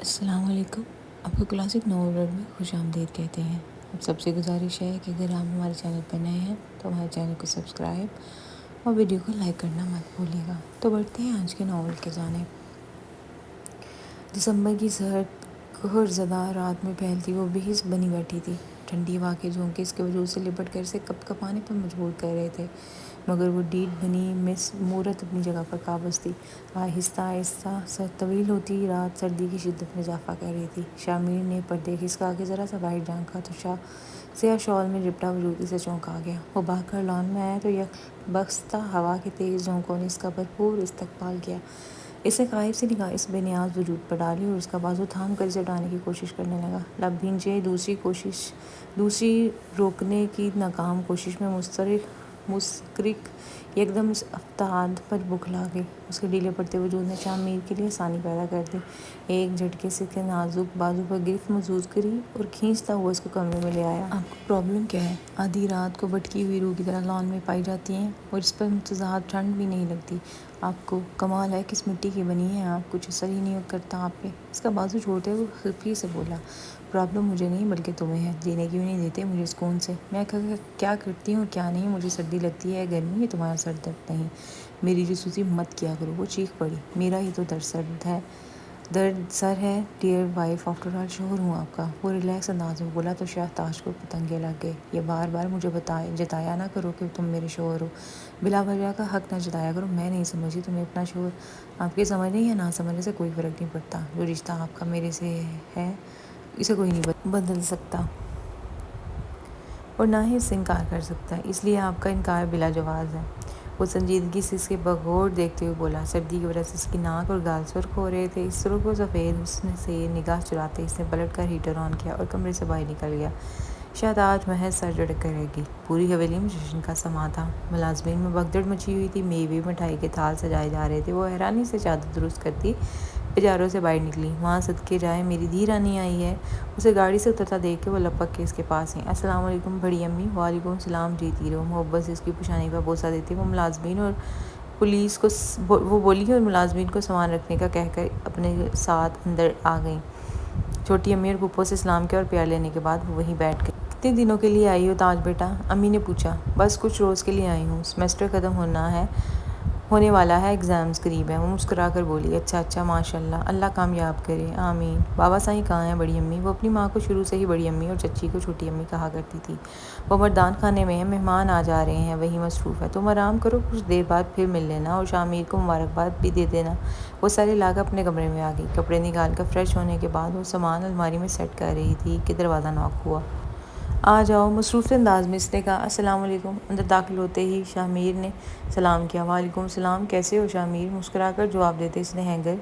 السلام علیکم. آپ کو کلاسک ناول ورلڈ میں خوش آمدید کہتے ہیں. اب سب سے گزارش ہے کہ اگر آپ ہمارے چینل پر نئے ہیں تو ہمارے چینل کو سبسکرائب اور ویڈیو کو لائک کرنا مت بھولیے گا. تو بڑھتے ہیں آج کے ناول کے جانب. دسمبر کی سرد قہر زدہ رات میں پھیلتی وہ بے حس بنی بیٹھی تھی. ٹھنڈی ہوا کے جھونکے اس کے وجود سے لپٹ کر اسے کپ کپانے پر مجبور کر رہے تھے، مگر وہ ڈیڑھ بنی مس مورت اپنی جگہ پر قابض تھی. آہستہ آہستہ طویل ہوتی رات سردی کی شدت میں اضافہ کر رہی تھی. شامیر نے پردے کھسکا کے ذرا سا باہر جھانکا تو سیاہ شال میں لپٹا وجود اسے چونکا گیا. وہ بھاگ کر لان میں آیا تو یکبختہ ہوا کے تیز جھونکوں نے اس کا بھرپور استقبال کیا. اس نے غائب سی نگاہ اس بے نیاز وجود پر ڈالی اور اس کا بازو تھام کر اسے اٹھانے کی کوشش کرنے لگا. لب بھینچے. دوسری روکنے کی ناکام کوشش میں مستغرق یکدم اس افتاد پر بکھلا گئی. اس کے ڈھیلے پڑتے وجود نے شامیر کے لیے آسانی پیدا کر دی. ایک جھٹکے سے اس کے نازک بازو پر گرفت محسوس کری اور کھینچتا ہوا اس کو کمرے میں لے آیا. آپ کو پرابلم کیا ہے؟ آدھی رات کو بھٹکی ہوئی روح کی طرح لان میں پائی جاتی ہیں اور اس پر متضاد ٹھنڈ بھی نہیں لگتی. آپ کو کمال ہے کس مٹی کی بنی ہیں آپ، کچھ اثر ہی نہیں کرتا آپ پہ. اس کا بازو چھوڑتے ہوئے خفیہ سے بولا. پرابلم مجھے نہیں بلکہ تمہیں ہے. جینے کیوں نہیں دیتے مجھے سکون سے؟ میں کیا کرتی ہوں کیا نہیں؟ مجھے سردی لگتی ہے گرمی، یہ تمہارا سر درد نہیں. میری جاسوسی مت کیا کرو. وہ چیخ پڑی. میرا ہی تو درد سر ہے ڈیئر وائف، آفٹر آل شوہر ہوں آپ کا. وہ ریلیکس انداز میں بولا تو شاہتاش کو پتنگے لگ گئے. یہ بار بار مجھے جتایا نہ کرو کہ تم میرے شوہر ہو. بلا وجہ کا حق نہ جتایا کرو. میں نہیں سمجھتی تمہیں اپنا شوہر. آپ کے سمجھنے یا نہ سمجھنے سے کوئی فرق نہیں پڑتا. جو رشتہ آپ کا میرے سے ہے اسے کوئی نہیں بدل سکتا اور نہ ہی اس سے انکار کر سکتا. اس لیے آپ کا انکار بلا جواز ہے. وہ سنجیدگی سے اس کے بغور دیکھتے ہوئے بولا. سردی کی وجہ سے اس کی ناک اور گال سرخ ہو رہے تھے. اس سرخ و سفید حسن سے نگاہ چراتے اس نے پلٹ کر ہیٹر آن کیا اور کمرے سے باہر نکل گیا. شہتاج محض سر جھٹک کر رہ گئی. پوری حویلی میں جشن کا سماں تھا. ملازمین میں بھگدڑ مچی ہوئی تھی. میوے مٹھائی کے تھال سجائے جا رہے تھے. وہ حیرانی سے چادر درست کرتی پجاروں سے باہر نکلی. وہاں صدقے جائے میری دھی رانی آئی ہے. اسے گاڑی سے اترتا دیکھ کے وہ لپک کے اس کے پاس آئی. السلام علیکم بڑی امی. وعلیکم السلام جیتی رہو. محبت سے اس کی پیشانی پر بوسہ دیتی وہ بولی اور ملازمین کو سامان رکھنے کا کہہ کر اپنے ساتھ اندر آ گئیں. چھوٹی امی اور پھپھو سے سلام کیا اور پیار لینے کے بعد وہ وہیں بیٹھ گئی. کتنے دنوں کے لیے آئی ہو تاج بیٹا؟ امی نے پوچھا. بس کچھ روز کے لیے آئی ہوں. سیمسٹر ختم ہونے والا ہے، ایگزامز قریب ہیں. وہ مسکرا کر بولی. اچھا ماشاء اللہ. اللہ کامیاب کرے. آمین. بابا سائیں کہاں ہیں بڑی امی؟ وہ اپنی ماں کو شروع سے ہی بڑی امی اور چچی کو چھوٹی امی کہا کرتی تھی. وہ مردان خانے میں ہیں، مہمان آ جا رہے ہیں، وہیں مصروف ہے. تم آرام کرو، کچھ دیر بعد پھر مل لینا اور شامیر کو مبارکباد بھی دے دینا. وہ سارے لا کر اپنے کمرے میں آ گئی. کپڑے نکال کر فریش ہونے کے بعد وہ سامان الماری میں سیٹ کر رہی تھی کہ دروازہ ناک ہوا. آ جاؤ، مصروف انداز میں اس نے کہا. السلام علیکم. اندر داخل ہوتے ہی شامیر نے سلام کیا. وعلیکم السلام. کیسے ہو شامیر؟ مسکرا کر جواب دیتے اس نے ہینگر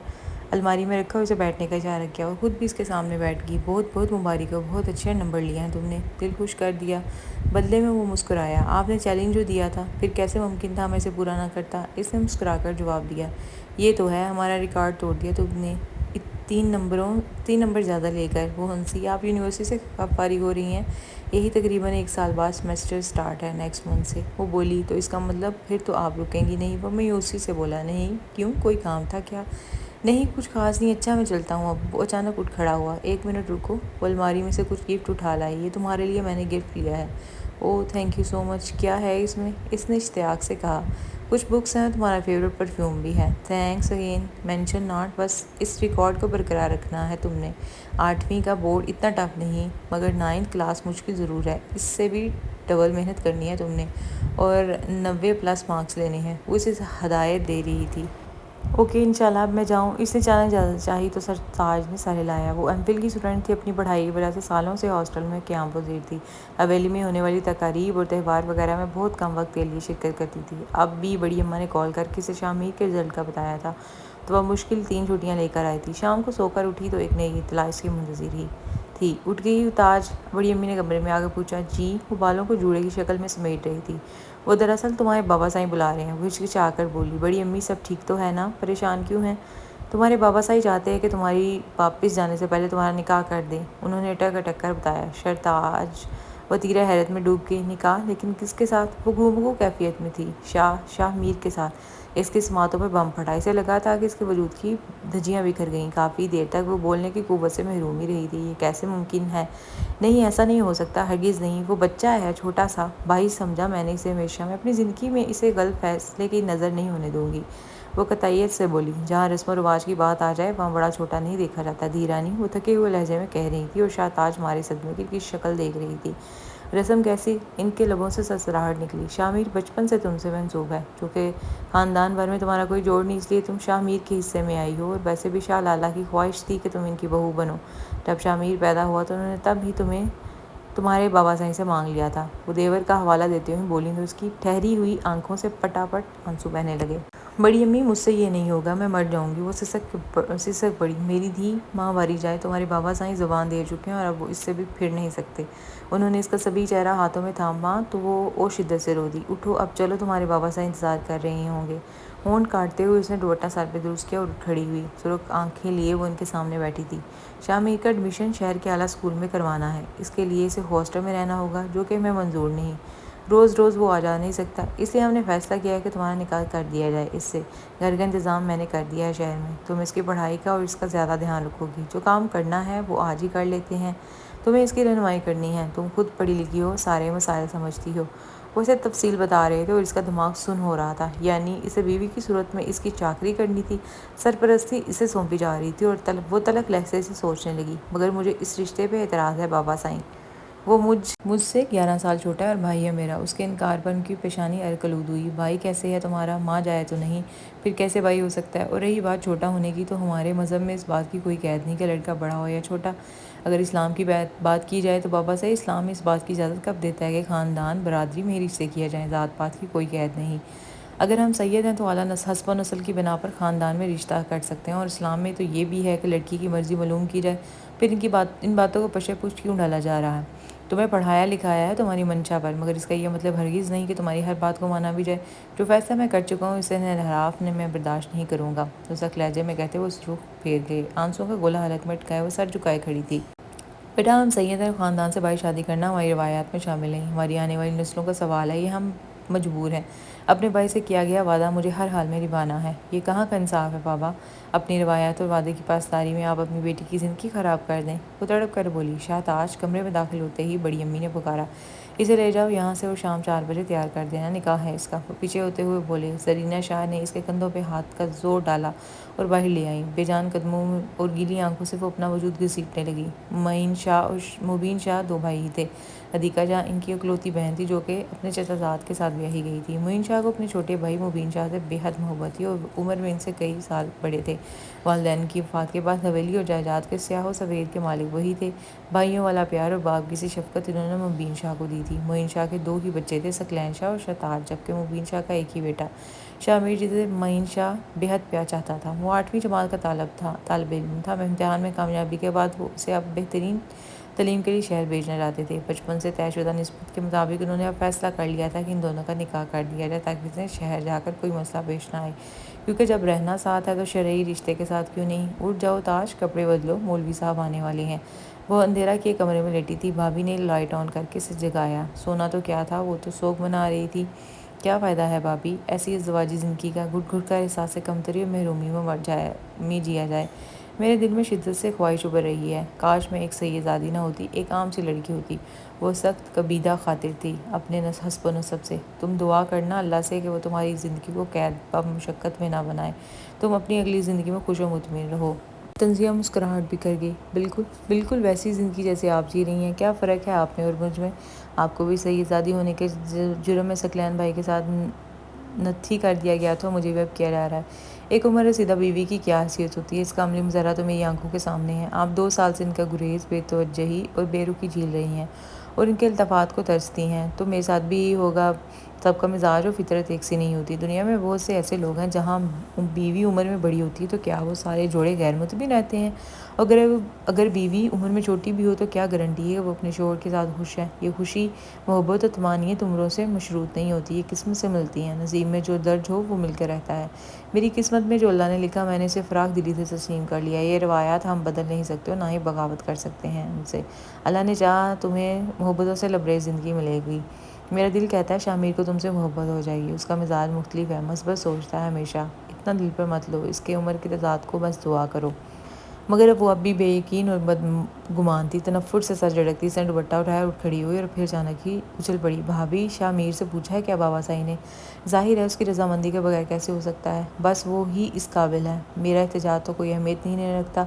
الماری میں رکھا اور اسے بیٹھنے کا اشارہ کیا. وہ خود بھی اس کے سامنے بیٹھ گئی. بہت مبارک ہو. بہت اچھے نمبر لیے ہیں تم نے. دل خوش کر دیا. بدلے میں وہ مسکرایا. آپ نے چیلنج جو دیا تھا پھر کیسے ممکن تھا میں اسے پورا نہ کرتا؟ اس نے مسکرا کر جواب دیا. یہ تو ہے، ہمارا ریکارڈ توڑ دیا تم نے 3 نمبر زیادہ لے کر. وہ ہنسی. آپ یونیورسٹی سے کب فارغ ہو رہی ہیں؟ یہی تقریباً 1 سال بعد. سیمسٹر سٹارٹ ہے نیکسٹ منتھ سے. وہ بولی. تو اس کا مطلب پھر تو آپ رکیں گی نہیں؟ وہ مایوسی سے بولا. نہیں. کیوں، کوئی کام تھا کیا؟ نہیں کچھ خاص نہیں. اچھا میں چلتا ہوں اب. وہ اچانک اٹھ کھڑا ہوا. 1 منٹ رکو. وہ الماری میں سے کچھ گفٹ اٹھا لائی. یہ تمہارے لیے میں نے گفٹ لیا ہے. اوہ تھینک یو سو مچ. کیا ہے اس میں؟ اس نے اشتیاق سے کہا. کچھ بکس ہیں، تمہارا فیوریٹ پرفیوم بھی ہے. Thanks again. Mention not. بس اس ریکارڈ کو برقرار رکھنا ہے تم نے. 8ویں کا بورڈ اتنا ٹف نہیں، مگر 9th کلاس مشکل ضرور ہے. اس سے بھی ڈبل محنت کرنی ہے تم نے اور 90+ مارکس لینے ہیں. وہ اسے ہدایت دے رہی تھی. اوکے انشاءاللہ اب میں جاؤں. اس نے چالیں اجازت چاہی تو سرتاج نے سر ہلایا. وہ ایم فل کی اسٹوڈنٹ تھی. اپنی پڑھائی کی وجہ سے سالوں سے ہاسٹل میں قیام پذیر تھی. حویلی میں ہونے والی تقاریب اور تہوار وغیرہ میں بہت کم وقت کے لیے شرکت کرتی تھی. اب بھی بڑی اماں نے کال کر کے اسے شامیر کے رزلٹ کا بتایا تھا تو وہ مشکل 3 چھٹیاں لے کر آئی تھی. شام کو سو کر اٹھی تو ایک نئی اطلاع اس کی منتظر ہی تھی. اٹھ گئی تاج؟ بڑی امی نے کمرے میں آ کر پوچھا. جی. وہ بالوں کو جوڑے کی شکل میں سمیٹ رہی تھی. وہ دراصل تمہارے بابا سائیں بلا رہے ہیں. وہ ہچکچا کر بولی. بڑی امی سب ٹھیک تو ہے نا؟ پریشان کیوں ہیں؟ تمہارے بابا سائیں چاہتے ہیں کہ تمہاری واپس جانے سے پہلے تمہارا نکاح کر دیں. انہوں نے اٹک اٹک کر بتایا. شرتاج وطیرہ حیرت میں ڈوب گئی۔ نکاح لیکن کس کے ساتھ؟ وہ گفتگو کیفیت میں تھی۔ شاہ میر کے ساتھ۔ اس کے سماعتوں پر بم پھٹا۔ اسے لگا تھا کہ اس کے وجود کی دھجیاں بکھر گئیں۔ کافی دیر تک وہ بولنے کی قوت سے محروم ہی رہی تھی۔ یہ کیسے ممکن ہے؟ نہیں، ایسا نہیں ہو سکتا، ہرگز نہیں۔ وہ بچہ ہے، چھوٹا سا۔ بھائی سمجھا میں نے اسے ہمیشہ، میں اپنی زندگی میں اسے غلط فیصلے کی نظر نہیں ہونے دوں گی۔ وہ قطعیت سے بولی۔ جہاں رسم و رواج کی بات آ جائے وہاں بڑا چھوٹا نہیں دیکھا جاتا دھیرانی، وہ تھکے ہوئے لہجے میں کہہ رہی تھی، اور شاہ تاج مارے صدمے کی شکل دیکھ رہی تھی۔ رسم کیسی؟ ان کے لبوں سے سرسراہٹ نکلی۔ شاہ میر بچپن سے تم سے منسوب ہے، چونکہ خاندان بھر میں تمہارا کوئی جوڑ نہیں، اس لیے تم شاہ میر کے حصے میں آئی ہو، اور ویسے بھی شاہ لالہ کی خواہش تھی کہ تم ان کی بہو بنو۔ جب شاہ میر پیدا ہوا تو انہوں نے تب ہی تمہیں تمہارے بابا سائیں سے مانگ لیا تھا۔ وہ دیور کا حوالہ دیتے ہوئے بولی تو اس کی ٹھہری ہوئی آنکھوں سے پٹاپٹ آنسو بہنے لگے۔ بڑی امی، مجھ سے یہ نہیں ہوگا، میں مر جاؤں گی۔ وہ سسک پڑی۔ میری دھی ماں ماری جائے، تمہارے بابا سائیں زبان دے چکے ہیں اور اب وہ اس سے بھی پھر نہیں سکتے۔ انہوں نے اس کا سبھی چہرہ ہاتھوں میں تھاما تو وہ اور شدت سے رو دی۔ اٹھو اب چلو، تمہارے بابا سائیں انتظار کر رہے ہوں گے۔ ہونٹ کاٹتے ہوئے اس نے دوپٹہ سر پہ درست کیا اور اٹھ کھڑی ہوئی۔ سرخ آنکھیں لیے وہ ان کے سامنے بیٹھی تھی۔ شاہ میر کا ایڈمیشن شہر کے اعلیٰ اسکول میں کروانا ہے، اس کے لیے اسے ہاسٹل میں رہنا ہوگا، جو کہ ہمیں منظور نہیں۔ روز روز وہ آ جا نہیں سکتا، اس لیے ہم نے فیصلہ کیا ہے کہ تمہارا نکاح کر دیا جائے اس سے۔ گھر کا انتظام میں نے کر دیا ہے شہر میں، تم اس کی پڑھائی کا اور اس کا زیادہ دھیان رکھو گی۔ جو کام کرنا ہے وہ آج ہی کر لیتے ہیں، تمہیں اس کی رہنمائی کرنی ہے، تم خود پڑھی لکھی ہو، سارے مسائل سمجھتی ہو۔ وہ اسے تفصیل بتا رہے تھے اور اس کا دماغ سن ہو رہا تھا، یعنی اسے بیوی کی صورت میں اس کی چاکری کرنی تھی، سرپرستی اسے سونپی جا رہی تھی، اور وہ تلخ لہجے سے سوچنے لگی، مگر مجھے اس رشتے پہ اعتراض ہے بابا سائیں۔ وہ مجھ سے 11 سال چھوٹا ہے اور بھائی ہے میرا۔ اس کے انکار پر ان کی پیشانی ارکلود ہوئی۔ بھائی کیسے ہے تمہارا؟ ماں جائے تو نہیں، پھر کیسے بھائی ہو سکتا ہے؟ اور رہی بات چھوٹا ہونے کی، تو ہمارے مذہب میں اس بات کی کوئی قید نہیں کہ لڑکا بڑا ہو یا چھوٹا۔ اگر اسلام کی بات کی جائے تو بابا صاحب، اسلام میں اس بات کی اجازت کب دیتا ہے کہ خاندان برادری میں ہی رشتے کیے جائیں، ذات پات کی کوئی قید نہیں۔ اگر ہم سید ہیں تو اعلیٰ حسب و نسل کی بنا پر خاندان میں رشتہ کر سکتے ہیں، اور اسلام میں تو یہ بھی ہے کہ لڑکی کی مرضی معلوم کی جائے، پھر ان باتوں کو پشے پشت کیوں ڈالا جا رہا ہے؟ تمہیں پڑھایا لکھایا ہے تمہاری منشا پر، مگر اس کا یہ مطلب ہرگز نہیں کہ تمہاری ہر بات کو مانا بھی جائے۔ جو فیصلہ میں کر چکا ہوں اسے انحراف میں برداشت نہیں کروں گا، تو سخت لہجے میں کہتے وہ رخ پھیر گئے۔ آنسوؤں کا گولا حلق میں اٹکائے وہ سر جھکائے کھڑی تھی۔ بیٹا، ہم سید ہیں، خاندان سے باہر شادی کرنا ہماری روایات میں شامل نہیں، ہماری آنے والی نسلوں کا سوال ہے، یہ ہم مجبور ہیں۔ اپنے بھائی سے کیا گیا وعدہ مجھے ہر حال میں نبھانا ہے۔ یہ کہاں کا انصاف ہے بابا؟ اپنی روایات اور وعدے کی پاسداری میں آپ اپنی بیٹی کی زندگی خراب کر دیں۔ وہ تڑپ کر بولی۔ شاہ تاج کمرے میں داخل ہوتے ہی بڑی امی نے پکارا، اسے لے جاؤ یہاں سے اور شام 4 بجے تیار کر دینا، نکاح ہے اس کا۔ وہ پیچھے ہوتے ہوئے بولے۔ زرینہ شاہ نے اس کے کندھوں پہ ہاتھ کا زور ڈالا اور باہر لے آئیں۔ بے جان قدموں اور گیلی آنکھوں سے وہ اپنا وجود گھسیٹنے لگی۔ معین شاہ اور مبین شاہ 2 بھائی ہی تھے۔ عدیقہ جہاں ان کی اکلوتی بہن تھی، جو کہ اپنے چچا زاد کے ساتھ بیاہی گئی تھی۔ معین شاہ کو اپنے چھوٹے بھائی مبین شاہ سے بے حد محبت تھی، اور عمر میں ان سے کئی سال بڑے تھے۔ والدین کی وفات کے بعد حویلی اور جائیداد کے سیاہ و سفید کے مالک وہی تھے۔ بھائیوں والا پیار اور باپ کی سی شفقت انہوں نے مبین شاہ کو دی تھی۔ معین شاہ کے 2 ہی بچے تھے، ثقلین شاہ اور شاہ تاج، جبکہ مبین شاہ کا ایک ہی بیٹا شاہ میر جسے معین شاہ بے حد پیار چاہتا تھا۔ وہ 8ویں جماعت کا طالب علم تھا۔ امتحان میں کامیابی کے بعد وہ اسے اب بہترین تعلیم کے لیے شہر بھیجنا چاہتے تھے۔ بچپن سے طے شدہ نسبت کے مطابق انہوں نے اب فیصلہ کر لیا تھا کہ ان دونوں کا نکاح کر دیا جائے، تاکہ انہیں شہر جا کر کوئی مسئلہ پیش نہ آئے، کیونکہ جب رہنا ساتھ ہے تو شرعی رشتے کے ساتھ کیوں نہیں؟ اٹھ جاؤ تاج، کپڑے بدلو، مولوی صاحب آنے والے ہیں۔ وہ اندھیرا کیے کمرے میں لیٹی تھی۔ بھابھی نے لائٹ آن کر کے اسے جگایا۔ سونا تو کیا تھا، وہ تو سوگ منا رہی تھی۔ کیا فائدہ ہے بھابھی ایسی ازدواجی زندگی کا؟ گھٹ گھٹ کر احساس کمتری اور محرومی میں جیا جائے۔ میرے دل میں شدت سے خواہش ابھر رہی ہے، کاش میں ایک سیدزادی نہ ہوتی، ایک عام سی لڑکی ہوتی۔ وہ سخت کبیدہ خاطر تھی اپنے حسب و نسب سے۔ تم دعا کرنا اللہ سے کہ وہ تمہاری زندگی کو قید و مشقت میں نہ بنائے، تم اپنی اگلی زندگی میں خوش و مطمئن رہو۔ تنزیہ مسکراہٹ بکھر گئی۔ بالکل ویسی زندگی جیسے آپ جی رہی ہیں، کیا فرق ہے آپ میں اور مجھ میں؟ آپ کو بھی سیدزادی ہونے کے جرم میں ثقلین بھائی کے ساتھ نتھی کر دیا گیا تھا، مجھے بھی اب کیا جا رہا ہے۔ ایک عمر رسیدہ بیوی کی کیا حیثیت ہوتی ہے، اس کا عملی مظاہرہ تو میری آنکھوں کے سامنے ہے۔ آپ 2 سال سے ان کا گریز، بے توجہی اور بے رخی جھیل رہی ہیں، اور ان کے التفات کو ترستی ہیں۔ تو میرے ساتھ بھی ہوگا سب کا مزاج اور فطرت ایک سی نہیں ہوتی. دنیا میں بہت سے ایسے لوگ ہیں جہاں بیوی عمر میں بڑی ہوتی ہے تو کیا وہ سارے جوڑے غیر مطمئن رہتے ہیں؟ اگر بیوی عمر میں چھوٹی بھی ہو تو کیا گارنٹی ہے کہ وہ اپنے شوہر کے ساتھ خوش ہے؟ یہ خوشی محبت اور طمانینت عمروں سے مشروط نہیں ہوتی، یہ قسمت سے ملتی ہیں. نصیب میں جو درج ہو وہ مل کے رہتا ہے. میری قسمت میں جو اللہ نے لکھا میں نے اسے فراخ دلی سے تسلیم کر لیا. یہ روایات ہم بدل نہیں سکتے اور نہ ہی بغاوت کر سکتے ہیں ان سے. اللہ نے چاہا تمہیں محبتوں سے لبریز زندگی ملے گی. میرا دل کہتا ہے شامیر کو تم سے محبت ہو جائے گی. اس کا مزاج مختلف ہے، مثبت سوچتا ہے ہمیشہ. اتنا دل پر مت لو، اس کے عمر کی تضاد کو بس دعا کرو. مگر اب وہ بھی بے یقین اور بدگمان تھی. تنفر سے سر جھٹکتی اس نے دوپٹہ اٹھایا، اٹھ کھڑی ہوئی اور پھر اچانک ہی اچھل پڑی. بھابھی شامیر سے پوچھا ہے کیا بابا صاحب نے؟ ظاہر ہے اس کی رضامندی کے بغیر کیسے ہو سکتا ہے؟ بس وہ ہی اس قابل ہے. میرا احتجاج تو کوئی اہمیت نہیں رکھتا.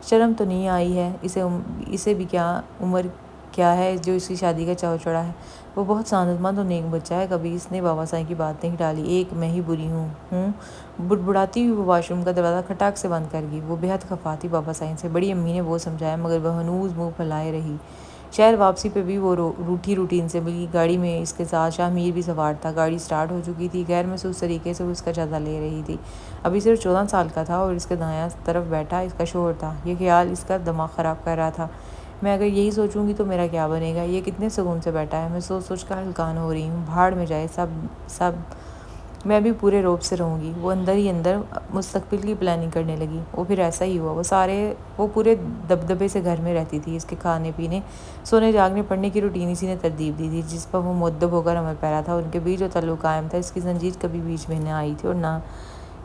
شرم تو نہیں آئی ہے اسے بھی؟ کیا عمر کیا ہے جو اس کی شادی کا چاو چڑھا ہے؟ وہ بہت سعادت مند اور نیک بچہ ہے. کبھی اس نے بابا صاحب کی بات نہیں ٹالی. ایک میں ہی بری ہوں. بڑبڑاتی ہوئی وہ واش روم کا دروازہ کھٹاک سے بند کر گئی. وہ بے حد خفا تھی بابا صاحب سے. بڑی امی نے بہت سمجھایا مگر وہ ہنوز منہ پھیلائے رہی. شہر واپسی پہ بھی وہ روٹھی روٹین سے ملی. گاڑی میں اس کے ساتھ شامیر بھی سوار تھا. گاڑی سٹارٹ ہو چکی تھی. غیر محسوس طریقے سے وہ اس کا جائزہ لے رہی تھی. ابھی صرف 14 سال کا تھا اور اس کے دایاں طرف بیٹھا اس کا شوہر تھا. یہ خیال اس کا دماغ خراب کر رہا تھا. میں اگر یہی سوچوں گی تو میرا کیا بنے گا؟ یہ کتنے سکون سے بیٹھا ہے. میں سوچ سوچ کر ہلکان ہو رہی ہوں. بھاڑ میں جائے سب میں بھی پورے روب سے رہوں گی. وہ اندر ہی اندر مستقبل کی پلاننگ کرنے لگی. وہ پھر ایسا ہی ہوا. وہ پورے دبدبے سے گھر میں رہتی تھی. اس کے کھانے پینے، سونے جاگنے، پڑھنے کی روٹین اسی نے ترتیب دی تھی جس پر وہ مؤدب ہو کر عمل پیرا تھا. ان کے بیچ جو تعلق قائم تھا اس کی زنجیر کبھی بیچ میں نہ آئی تھی اور نہ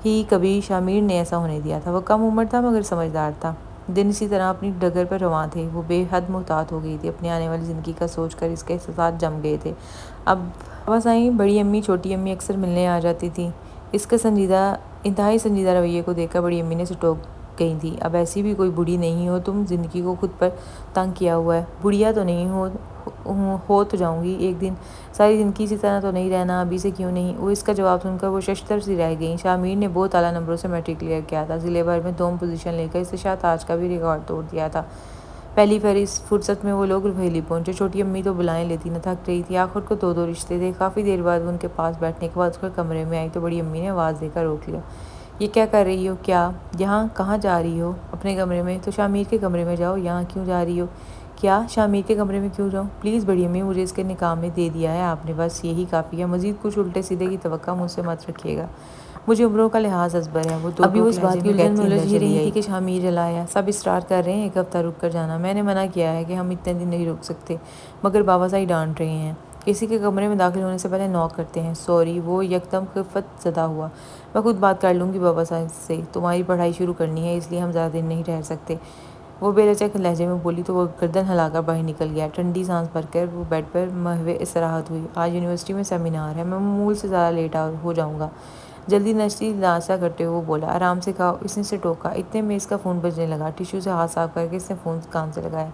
ہی کبھی شامیر نے ایسا ہونے دیا تھا. وہ کم عمر تھا مگر سمجھدار تھا. دن اسی طرح اپنی ڈگر پر رواں تھے. وہ بے حد محتاط ہو گئی تھی. اپنی آنے والی زندگی کا سوچ کر اس کے احساسات جم گئے تھے. اب بابا صاحب، بڑی امی، چھوٹی امی اکثر ملنے آ جاتی تھیں. اس کے انتہائی سنجیدہ رویے کو دیکھ کر بڑی امی نے سٹوک گئی تھی. اب ایسی بھی کوئی بوڑھی نہیں ہو تم زندگی کو خود پر تنگ کیا ہوا ہے. بڑھیا تو نہیں ہو تو جاؤں گی ایک دن. ساری زندگی اسی طرح تو نہیں رہنا. ابھی سے کیوں نہیں؟ وہ اس کا جواب سن کر وہ ششدر سی رہ گئیں. شامیر نے بہت اعلیٰ نمبروں سے میٹرک کلیئر کیا تھا. ضلع بھر میں دوم پوزیشن لے کر اس نے شاہ تاج کا بھی ریکارڈ توڑ دیا تھا. پہلی فرصت میں وہ لوگ روہیلی پہنچے. چھوٹی امی تو بلائیں لیتی نہ تھک رہی تھی. آخر کو دو رشتے تھے. کافی دیر بعد وہ ان کے پاس بیٹھنے کے بعد اس کے کمرے میں آئی تو بڑی امی نے آواز دے کر روک لیا. یہ کیا کر رہی ہو؟ کیا یہاں کہاں جا رہی ہو؟ اپنے کمرے میں. تو شامیر کے کمرے میں جاؤ. یہاں کیوں جا رہی ہو؟ کیا شامیر کے کمرے میں کیوں جاؤں؟ پلیز بڑی امی، مجھے اس کے نکاح میں دے دیا ہے آپ نے، بس یہی کافی ہے. مزید کچھ الٹے سیدھے کی توقع مجھ سے مت رکھیے گا. مجھے عمروں کا لحاظ ازبر ہے. وہ ابھی وہ اس بات کی الجھن میں الجھ ہی رہی تھی کہ شامیر جلایا. سب اسٹار کر رہے ہیں ایک ہفتہ رک کر جانا. میں نے منع کیا ہے کہ ہم اتنے دن نہیں رک سکتے مگر بابا صاحب ڈانٹ رہے ہیں. کسی کے کمرے میں داخل ہونے سے پہلے نوک کرتے ہیں. سوری. وہ یکدم خفت زدہ ہوا. میں خود بات کر لوں گی بابا صاحب سے. تمہاری پڑھائی شروع کرنی ہے اس لیے ہم زیادہ دن نہیں رہ سکتے. وہ بے لچک لہجے میں بولی تو وہ گردن ہلا کر باہر نکل گیا. ٹھنڈی سانس بھر کر وہ بیڈ پر محو استراحت ہوئی. آج یونیورسٹی میں سیمینار ہے. میں معمول سے زیادہ لیٹ ہو جاؤں گا. جلدی ناشتہ کرتے ہوئے وہ بولا. آرام سے کھاؤ. اس نے اسے ٹوکا. اتنے میں اس کا فون بجنے لگا. ٹیشو سے ہاتھ صاف کر کے اس نے فون کان سے لگایا.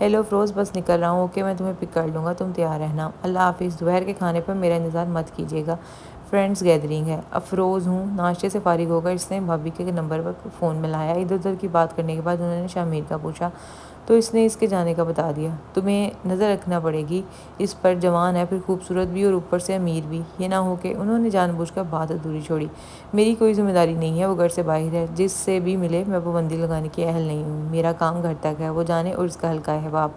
ہیلو فروز، بس نکل رہا ہوں. اوکے، میں تمہیں پک کر لوں گا. تم تیار رہنا. اللہ حافظ. دوپہر کے کھانے پر میرا انتظار مت کیجیے گا. فرینڈز گیدرنگ ہے. افروز ہوں. ناشتے سے فارغ ہو کر اس نے بھابھی کے نمبر پر فون ملایا. ادھر ادھر کی بات کرنے کے بعد انہوں نے شامیر کا پوچھا تو اس نے اس کے جانے کا بتا دیا. تمہیں نظر رکھنا پڑے گی اس پر. جوان ہے، پھر خوبصورت بھی اور اوپر سے امیر بھی. یہ نہ ہو کہ انہوں نے جان بوجھ کر بات ادھوری چھوڑی. میری کوئی ذمہ داری نہیں ہے. وہ گھر سے باہر ہے. جس سے بھی ملے میں پابندی لگانے کی اہل نہیں ہوں. میرا کام گھر تک ہے. وہ جانے اور اس کا ہلکا احباب.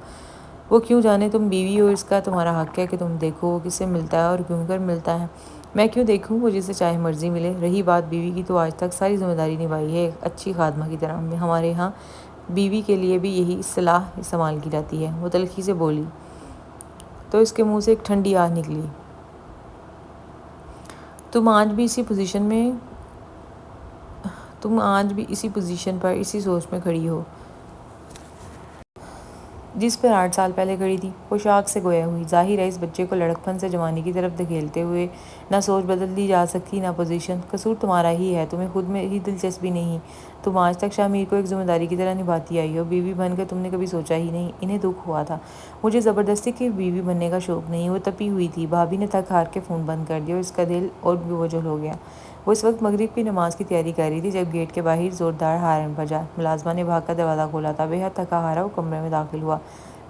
وہ کیوں جانے؟ تم بیوی ہو اس کا. تمہارا حق ہے کہ تم دیکھو وہ کس سے ملتا ہے اور کیوں کر ملتا ہے. میں کیوں دیکھوں؟ وہ جسے چاہے مرضی ملے. رہی بات بیوی کی تو آج تک ساری ذمہ داری نبھائی ہے ایک اچھی خادمہ کی طرح. ہمارے ہاں بیوی کے لیے بھی یہی اصطلاح استعمال کی جاتی ہے. وہ تلخی سے بولی تو اس کے منہ سے ایک ٹھنڈی آہ نکلی. تم آج بھی اسی پوزیشن پر، اسی سوچ میں کھڑی ہو جس پر 8 سال پہلے کھڑی تھی. پوشاک سے گویا ہوئی. ظاہر ہے اس بچے کو لڑک پن سے جوانی کی طرف دھکیلتے ہوئے نہ سوچ بدل دی جا سکتی نہ پوزیشن. قصور تمہارا ہی ہے. تمہیں خود میں ہی دلچسپی نہیں. تم آج تک شامیر کو ایک ذمہ داری کی طرح نبھاتی آئی ہو. بیوی بن کر تم نے کبھی سوچا ہی نہیں. انہیں دکھ ہوا تھا. مجھے زبردستی کی بیوی بننے کا شوق نہیں. وہ تپی ہوئی تھی. بھابھی نے تھک ہار کے فون بند کر دیا اور اس کا دل اور بھی بوجھل ہو گیا. وہ اس وقت مغرب کی نماز کی تیاری کر رہی تھی جب گیٹ کے باہر زوردار ہارن بجا. ملازمہ نے بھاگ کر دروازہ کھولا تھا. بے حد تھکا ہارا وہ کمرے میں داخل ہوا.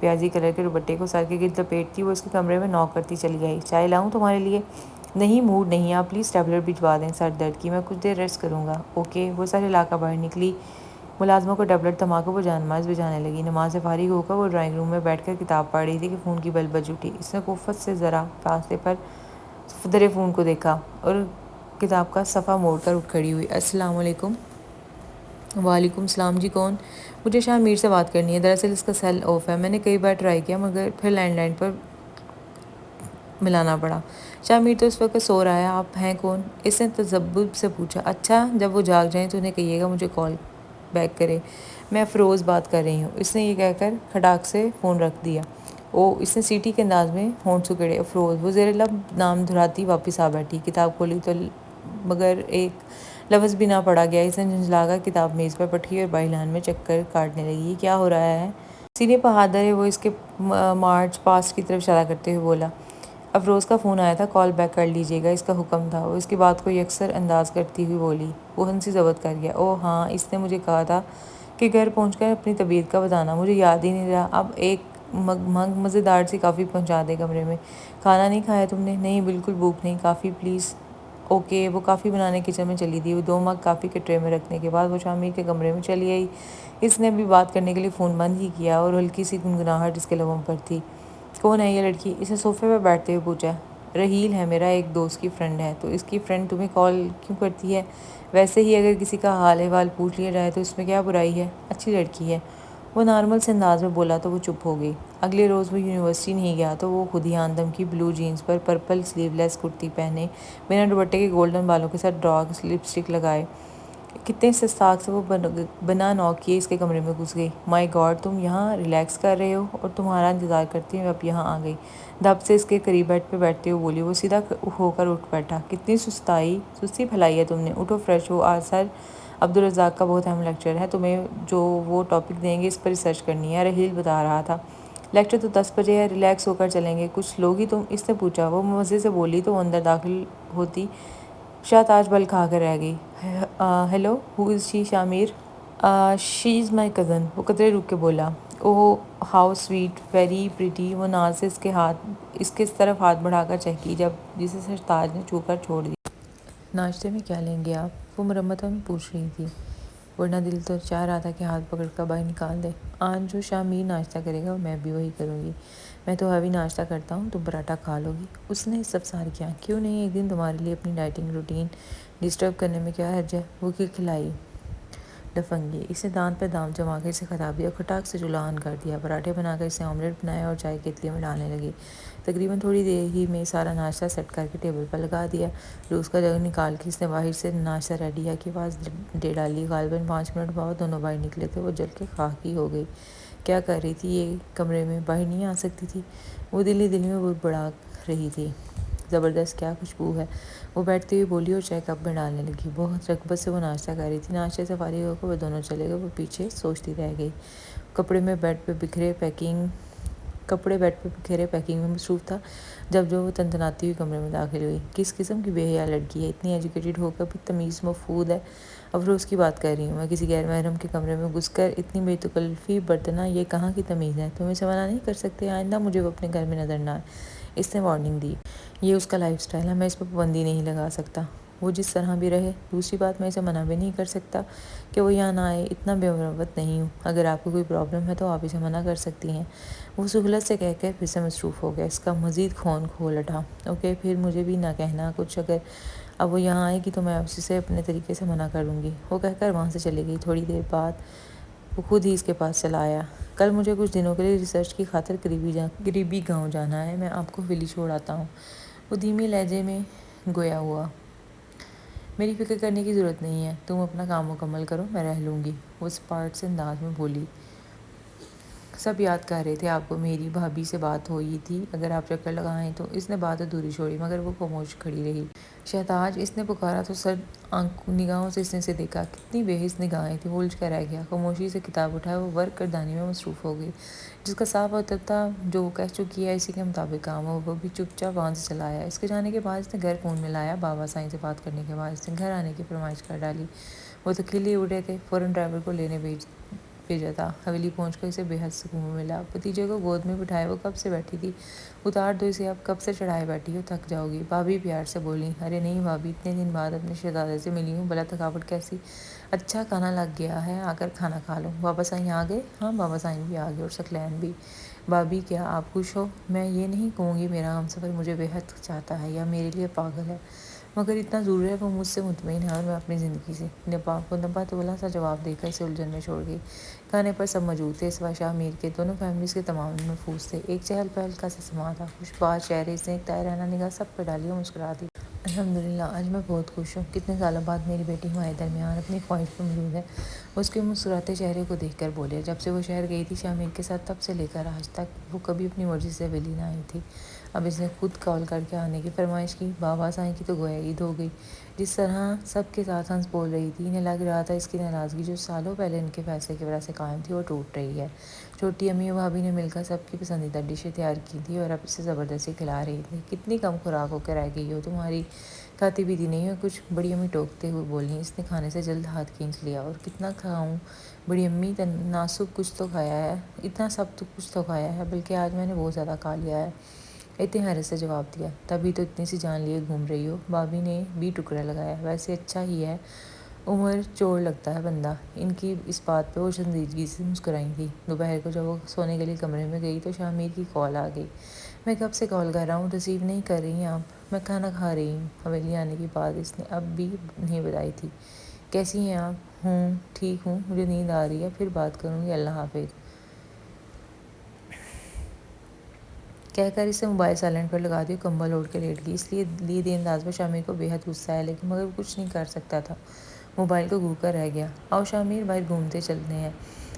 پیازی کلر کے دوپٹے کو سر کے گرد لپیٹتی وہ اس کے کمرے میں نوک کرتی چلی گئی. چائے لاؤں تمہارے لیے؟ نہیں موڈ نہیں, آپ پلیز ٹیبلٹ بھجوا دیں سر درد کی, میں کچھ دیر ریسٹ کروں گا. اوکے. وہ سارے علاقہ باہر نکلی. ملازموں کو ٹیبلٹ تھما کر وہ جانماز بجانے لگی. نماز سے فارغ ہو کر وہ ڈرائنگ روم میں بیٹھ کر کتاب پڑھ رہی تھی کہ فون کی بیل بج اٹھی. اس نے کوفت سے ذرا فاصلے پر در فون کو دیکھا اور کتاب کا صفحہ موڑ کر اٹھ کھڑی ہوئی. السلام علیکم. وعلیکم السلام. جی کون؟ مجھے شاہ میر سے بات کرنی ہے. دراصل اس کا سیل آف ہے. میں نے کئی بار ٹرائی کیا مگر پھر لینڈ لائن پر ملانا پڑا. شاہ میر تو اس وقت سو رہا ہے. آپ ہیں کون؟ اس نے تذبذب سے پوچھا. اچھا, جب وہ جاگ جائیں تو انہیں کہیے گا مجھے کال بیک کرے. میں افروز بات کر رہی ہوں. اس نے یہ کہہ کر کھٹاک سے فون رکھ دیا. او, اس نے سیٹی کے انداز میں ہونٹ سکڑے. افروز. وہ زیر لب نام دہراتی واپس آ بیٹھی. کتاب کھولی تو مگر ایک لفظ بھی نہ پڑا گیا. اس نے جھنجھلا کر کتاب میز پر پٹکی اور بائلان میں چکر کاٹنے لگی. یہ کیا ہو رہا ہے؟ سینے پر ہاتھ دھرے وہ اس کے مارچ پاسٹ کی طرف اشارہ کرتے ہوئے بولا. افروز کا فون آیا تھا, کال بیک کر لیجیے گا, اس کا حکم تھا. وہ اس کی بات کو یکسر انداز کرتی ہوئی بولی. وہ ہنسی ضبط کر گیا. اوہ ہاں, اس نے مجھے کہا تھا کہ گھر پہنچ کر اپنی طبیعت کا بتانا. مجھے یاد ہی نہیں رہا. اب ایک مگ مزیدار سی کافی پہنچا دے کمرے میں. کھانا نہیں کھایا تم نے؟ نہیں بالکل بھوک نہیں. کافی پلیز. اوکے. وہ کافی بنانے کچن میں چلی گئی. وہ 2 مگ کافی کے ٹرے میں رکھنے کے بعد وہ شاہ میر کے کمرے میں چلی آئی. اس نے ابھی بات کرنے کے لیے فون بند ہی کیا اور ہلکی سی گنگناہٹ اس کے لبوں پر تھی. کون ہے یہ لڑکی؟ اس نے صوفے پر بیٹھتے ہوئے پوچھا. رحیل ہے, میرا ایک دوست کی فرینڈ ہے. تو اس کی فرینڈ تمہیں کال کیوں کرتی ہے؟ ویسے ہی اگر کسی کا حال احوال پوچھ لیا جائے تو اس میں کیا برائی ہے؟ اچھی لڑکی ہے. وہ نارمل سے انداز میں بولا تو وہ چپ ہو گئی. اگلے روز وہ یونیورسٹی نہیں گیا تو وہ خود ہی آندم کی بلو جینز پر پرپل سلیو لیس کرتی پہنے بنا دوپٹے کے گولڈن بالوں کے ساتھ ڈارک لپسٹک لگائے کتنے سستاک سے وہ بنا نوک کیے اس کے کمرے میں گھس گئی. مائی گاڈ, تم یہاں ریلیکس کر رہے ہو اور تمہارا انتظار کرتی ہوں اب یہاں آ گئی. دھپ سے اس کے قریب بیڈ پہ بیٹھتے ہوئے بولی. وہ سیدھا ہو کر اٹھ بیٹھا. کتنی سستی پھیلائی ہے تم نے. اٹھو, فریش ہو. آج سر عبدالرزاق کا بہت اہم لیکچر ہے. تمہیں جو وہ ٹاپک دیں گے اس پر ریسرچ کرنی ہے. رحیل بتا رہا تھا. لیکچر تو 10 بجے ہے. ریلیکس ہو کر چلیں گے. کچھ لوگ ہی تم؟ اس نے پوچھا. وہ مزے سے بولی تو وہ اندر داخل ہوتی شاہ تاج بل کھا کر رہ گئی. Hello, who is she? Shah Mir. She is my cousin. وہ قطرے رک کے بولا. اوہ ہاؤ سویٹ, ویری پریٹی. وہ ناز سے اس کے طرف ہاتھ بڑھا کر چہکی جسے سرتاج نے چھو کر چھوڑ دیا. ناشتے میں کیا لیں گے آپ؟ وہ مرمتاً پوچھ رہی تھی, ورنہ دل تو چاہ رہا تھا کہ ہاتھ پکڑ کر باہر نکال دے. آج جو شاہ میر ناشتہ کرے گا میں بھی وہی کروں گی. میں تو ہیوی ناشتہ کرتا ہوں, تم پراٹھا کھا لو گی؟ اس نے استفسار کیا. کیوں نہیں, ایک دن تمہارے لیے اپنی ڈائٹنگ روٹین ڈسٹرب کرنے میں کیا حرج ہے. وہ کھلائی لفنگی. اس نے دانت پہ دانت جما کر اسے خطاب دیا اور کھٹاک سے چولہا آن کر دیا. پراٹھے بنا کر اس نے آملیٹ بنایا اور چائے کتلی میں ڈالنے لگی. تقریباً تھوڑی دیر ہی میں سارا ناشتہ سیٹ کر کے ٹیبل پر لگا دیا. روز کا جگ نکال کے اس نے باہر سے ناشتہ ریڈی ہے کی آواز دے ڈالی. غالباً 5 منٹ بعد دونوں باہر نکلے تھے. وہ جل کے خاکی ہو گئی. کیا کر رہی تھی یہ کمرے میں؟ باہر نہیں آ سکتی تھی؟ وہ دل میں بڑبڑا رہی تھی. زبردست, کیا خوشبو ہے. وہ بیٹھتے ہوئے بولی اور چائے کپ میں ڈالنے لگی. بہت رغبت سے وہ ناشتہ کر رہی تھی. ناشتے سے فارغ ہو کر وہ دونوں چلے گئے. وہ پیچھے سوچتی رہ گئی. کپڑے بیڈ پہ بکھرے پیکنگ میں مصروف تھا جب جو وہ تنتناتی ہوئی کمرے میں داخل ہوئی. کس قسم کی بے حیا لڑکی ہے, اتنی ایجوکیٹڈ ہو کر بھی تمیز مفقود ہے. افروز کی بات کر رہی ہوں میں. کسی غیر محرم کے کمرے میں گھس کر اتنی بے تکلفی برتنا یہ کہاں کی تمیز ہے. تم اسے منع نہیں کر سکتے. آئندہ مجھے وہ اپنے گھر میں نظر نہ آئے. اس نے وارننگ دی. یہ اس کا لائف سٹائل ہے, میں اس پر پابندی نہیں لگا سکتا. وہ جس طرح بھی رہے. دوسری بات, میں اسے منع بھی نہیں کر سکتا کہ وہ یہاں نہ آئے. اتنا بے مروت نہیں ہوں. اگر آپ کو کوئی پرابلم ہے تو آپ اسے منع کر سکتی ہیں. وہ سہولت سے کہہ کر پھر سے مصروف ہو گیا. اس کا مزید خون کھول اٹھا. اوکے, پھر مجھے بھی نہ کہنا کچھ. اگر اب وہ یہاں آئے گی تو میں اسے اپنے طریقے سے منع کر لوں گی. وہ کہہ کر وہاں سے چلی گئی. تھوڑی دیر بعد وہ خود ہی اس کے پاس چلا آیا. کل مجھے کچھ دنوں کے لیے ریسرچ کی خاطر قریبی گاؤں جانا ہے. میں آپ کو ولی چھوڑ آتا ہوں. وہ دھیمے لہجے میں گویا ہوا. میری فکر کرنے کی ضرورت نہیں ہے. تم اپنا کام مکمل کرو, میں رہ لوں گی. وہ اسپارٹ سے انداز میں بولی. سب یاد کر رہے تھے آپ کو. میری بھابھی سے بات ہوئی تھی, اگر آپ چکر لگائیں تو. اس نے بات ادھوری چھوڑی مگر وہ خاموش کھڑی رہی. شہتاج, اس نے پکارا تو سرد نگاہوں سے اس نے اسے دیکھا. کتنی بے حس نگاہیں تھیں. وہ الجھ کر رہ گیا. خاموشی سے کتاب اٹھایا. وہ ورک گردانی میں مصروف ہو گئی, جس کا صاف مطلب تھا جو وہ کہہ چکی ہے اسی کے مطابق کام ہو. وہ بھی چپ چاپ وہاں سے چلا آیا. اس کے جانے کے بعد اس نے گھر فون میں لایا. بابا سائیں سے بات کرنے کے بعد اس نے گھر آنے کی فرمائش کر ڈالی. وہ تو کھل ہی اٹھے تھے. فوراً ڈرائیور کو لینے بھیج بھیجا تھا۔ حویلی پہنچ کر اسے بے حد سکون ملا۔ بھتیجے کو گود میں بٹھائے وہ کب سے بیٹھی تھی۔ اتار دو اسے، اب کب سے چڑھائے بیٹھی ہو، تھک جاؤ گی، بھابھی پیار سے بولی۔ ارے نہیں بھابھی، اتنے دن بعد اپنے شہزادے سے ملی ہوں، بلا تھکاوٹ کیسی؟ اچھا کھانا لگ گیا ہے، آ کر کھانا کھا لو۔ بابا سائیں آ گئے؟ ہاں بابا سائیں بھی آ گئے اور ثقلین بھی۔ بھابھی کیا آپ خوش ہو؟ میں یہ نہیں کہوں گی میرا ہمسفر مجھے بے حد چاہتا ہے یا میرے لیے پاگل ہے، مگر اتنا ضرور ہے وہ مجھ سے مطمئن ہے اور میں اپنی زندگی سے۔ نبا تولا سا جواب دے کر اسے الجھن میں چھوڑ گئی۔ کھانے پر سب موجود تھے سوائے شاہ میر کے۔ دونوں فیملیز کے تمام محفوظ تھے۔ ایک چہل پہل کا سا سما تھا۔ خوشبار چہرے، اس نے ایک طاہرانہ نگاہ سب پر ڈالی اور مسکرا دی۔ الحمدللہ، آج میں بہت خوش ہوں۔ کتنے سالوں بعد میری بیٹی ہمارے درمیان اپنی خواہش پر موجود ہے۔ وہ اس کے مسکراتے چہرے کو دیکھ کر بولے۔ جب سے وہ شہر گئی تھی شاہ میر کے ساتھ، تب سے لے کر آج تک وہ کبھی اپنی مرضی سے حویلی نہ آئی تھی۔ اب اس نے خود کال کر کے آنے کی فرمائش کی۔ بابا سائیں کی تو گویا عید ہو گئی۔ جس طرح سب کے ساتھ ہنس بول رہی تھی، انہیں لگ رہا تھا اس کی ناراضگی جو سالوں پہلے ان کے فیصلے کی وجہ سے قائم تھی، وہ ٹوٹ رہی ہے۔ چھوٹی امی و بھابھی نے مل کر سب کی پسندیدہ ڈشیں تیار کی تھیں اور اب اسے زبردستی کھلا رہی تھی۔ کتنی کم خوراک ہو کے رہ گئی ہو تمہاری، کھاتی پیتی نہیں ہو کچھ، بڑی امی ٹوکتے ہوئے بولیں۔ اس نے کھانے سے جلد ہاتھ کھینچ لیا۔ اور کتنا کھاؤں بڑی امی، تناسب کچھ تو کھایا ہے، اتنا سب تو کچھ تو کھایا ہے، بلکہ آج میں نے بہت زیادہ کھا لیا ہے، اتنے حیرت سے جواب دیا۔ تبھی تو اتنی سی جان لیے گھوم رہی ہو، بھابھی نے بھی ٹکڑا لگایا۔ ویسے اچھا ہی ہے، عمر چوڑ لگتا ہے بندہ۔ ان کی اس بات پہ وہ سنجیدگی سے مسکرائی تھی۔ دوپہر کو جب وہ سونے کے لیے کمرے میں گئی تو شاہ میر کی کال آ گئی۔ میں کب سے کال کر رہا ہوں، ریسیو نہیں کر رہی آپ؟ میں کھانا کھا رہی ہوں۔ حویلی آنے کی بات اس نے اب بھی نہیں بتائی تھی۔ کیسی ہیں آپ؟ ہوں ٹھیک ہوں، مجھے نیند آ رہی ہے، پھر بات کروں گی، اللہ حافظ کہہ کر اسے موبائل سائلنٹ پر لگا دی اور کمبل اوڑھ کے لیٹ گئی۔ اس لیے دیر انداز پر شاہ میر کو بے حد غصہ ہے، لیکن مگر وہ کچھ نہیں کر سکتا تھا، موبائل کو گھو کر رہ گیا۔ آؤ شاہ میر، باہر گھومتے چلتے ہیں۔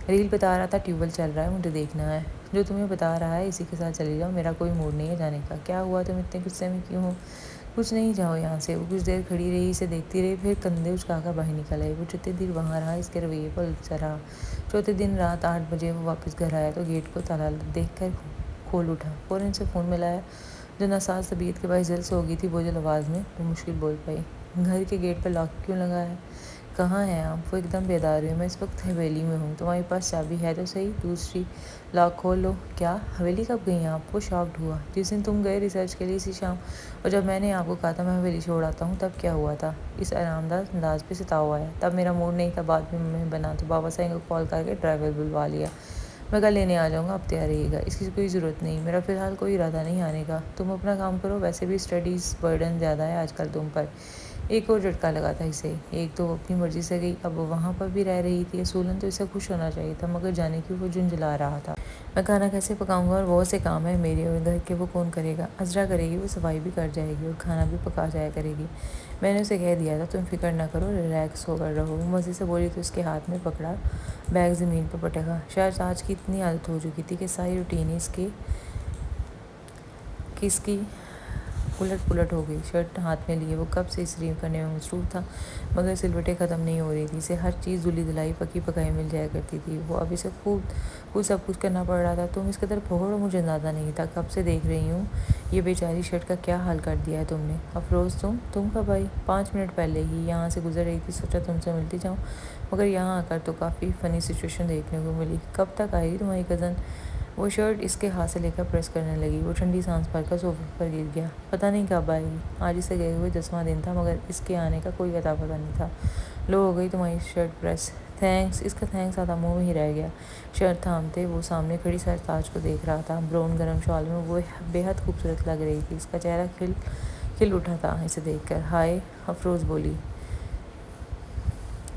ریل بتا رہا تھا ٹیوب ویل چل رہا ہے، مجھے دیکھنا ہے۔ جو تمہیں بتا رہا ہے اسی کے ساتھ چلی جاؤ، میرا کوئی موڈ نہیں ہے جانے کا۔ کیا ہوا، تم اتنے غصے میں کیوں ہو؟ کچھ نہیں، جاؤ یہاں سے۔ وہ کچھ دیر کھڑی رہی، اسے دیکھتی رہی، پھر کندھے اچکا کر باہر نکل آئی۔ وہ جتنی دیر وہاں رہا اس کے رویے پر الجھا رہا۔ چوتھے دن رات 8 بجے وہ واپس گھر آیا تو گیٹ کو تالا دیکھ کر کھول اٹھا۔ فوراً سے فون ملایا۔ جو ناساز طبیعت کے باعث جلد سو گئی تھی، بوجھل آواز میں بمشکل بول پائی۔ گھر کے گیٹ پر لاک کیوں لگا ہے؟ کہاں ہیں آپ؟ وہ ایک دم بیدار ہوئی۔ میں اس وقت حویلی میں ہوں، تمہارے پاس چابی ہے تو صحیح، دوسری لاک کھول لو۔ کیا، حویلی کب گئی آپ؟ وہ شاکڈ ہوا۔ جس دن تم گئے ریسرچ کے لیے اسی شام، اور جب میں نے آپ کو کہا تھا میں حویلی چھوڑ آتا ہوں، تب کیا ہوا تھا؟ اس آرام دہ انداز پہ ستاؤ آیا۔ تب میرا موڈ نہیں تھا، بعد میں بنا تو بابا سائیں کو کال کر کے ڈرائیور بلوا لیا۔ میں کل لینے آ جاؤں گا، آپ تیار رہیے گا۔ اس کی کوئی ضرورت نہیں، میرا فی الحال کوئی ارادہ نہیں آنے کا، تم اپنا کام کرو، ویسے بھی اسٹڈیز برڈن زیادہ ہے آج کل تم پر۔ ایک اور جھٹکا لگا تھا اسے۔ ایک تو وہ اپنی مرضی سے گئی، اب وہ وہاں پر بھی رہ رہی تھی۔ اصولاً تو اسے خوش ہونا چاہیے تھا، مگر جانے کی وہ جھنجھلا رہا تھا۔ میں کھانا کیسے پکاؤں گا، اور بہت سے کام ہیں میرے اور گھر کے، وہ کون کرے گا؟ عذرا کرے گی، وہ صفائی بھی کر جائے گی اور کھانا بھی پکا جایا کرے گی۔ میں نے اسے کہہ دیا تھا تم فکر نہ کرو، ریلیکس ہو کر رہو۔ وہ مزے سے بولی تو اس کے ہاتھ میں پکڑا بیگ زمین پر پٹکا۔ شاید آج کی اتنی عادت ہو چکی تھی کہ ساری روٹین ہی اس کی الٹ پلٹ ہو گئی۔ شرٹ ہاتھ میں لیے وہ کب سے استری کرنے میں مصروف تھا، مگر سلوٹیں ختم نہیں ہو رہی تھی۔ اسے ہر چیز دھلی دھلائی پکی پکائی مل جایا کرتی تھی، وہ اب اسے خود سب کچھ کرنا پڑ رہا تھا۔ تم اس قدر پھوڑ ہو، مجھے اندازہ نہیں تھا، کب سے دیکھ رہی ہوں یہ بیچاری شرٹ کا کیا حال کر دیا ہے تم نے۔ افروز تم کب آئی؟ 5 منٹ پہلے ہی یہاں سے گزر رہی تھی، سوچا تم سے ملتی جاؤں، مگر یہاں آ کر تو کافی فنی سچویشن دیکھنے کو ملی۔ کب تک آئے گی تمہاری کزن؟ وہ شرٹ اس کے ہاتھ سے لے کر پریس کرنے لگی۔ وہ ٹھنڈی سانس بھر کر صوفے پر گر گیا۔ پتہ نہیں کب آئے گی، آج اسے گئے ہوئے 10واں دن تھا، مگر اس کے آنے کا کوئی اتا پتہ نہیں تھا۔ لو ہو گئی تمہاری شرٹ پریس؟ تھینکس۔ اس کا تھینکس آدھا منہ میں ہی رہ گیا۔ شرٹ تھامتے وہ سامنے کھڑی سرتاج کو دیکھ رہا تھا۔ براؤن گرم شال میں وہ بے حد خوبصورت لگ رہی تھی، اس کا چہرہ کھل اٹھا تھا اسے دیکھ کر۔ ہائے، افروز بولی۔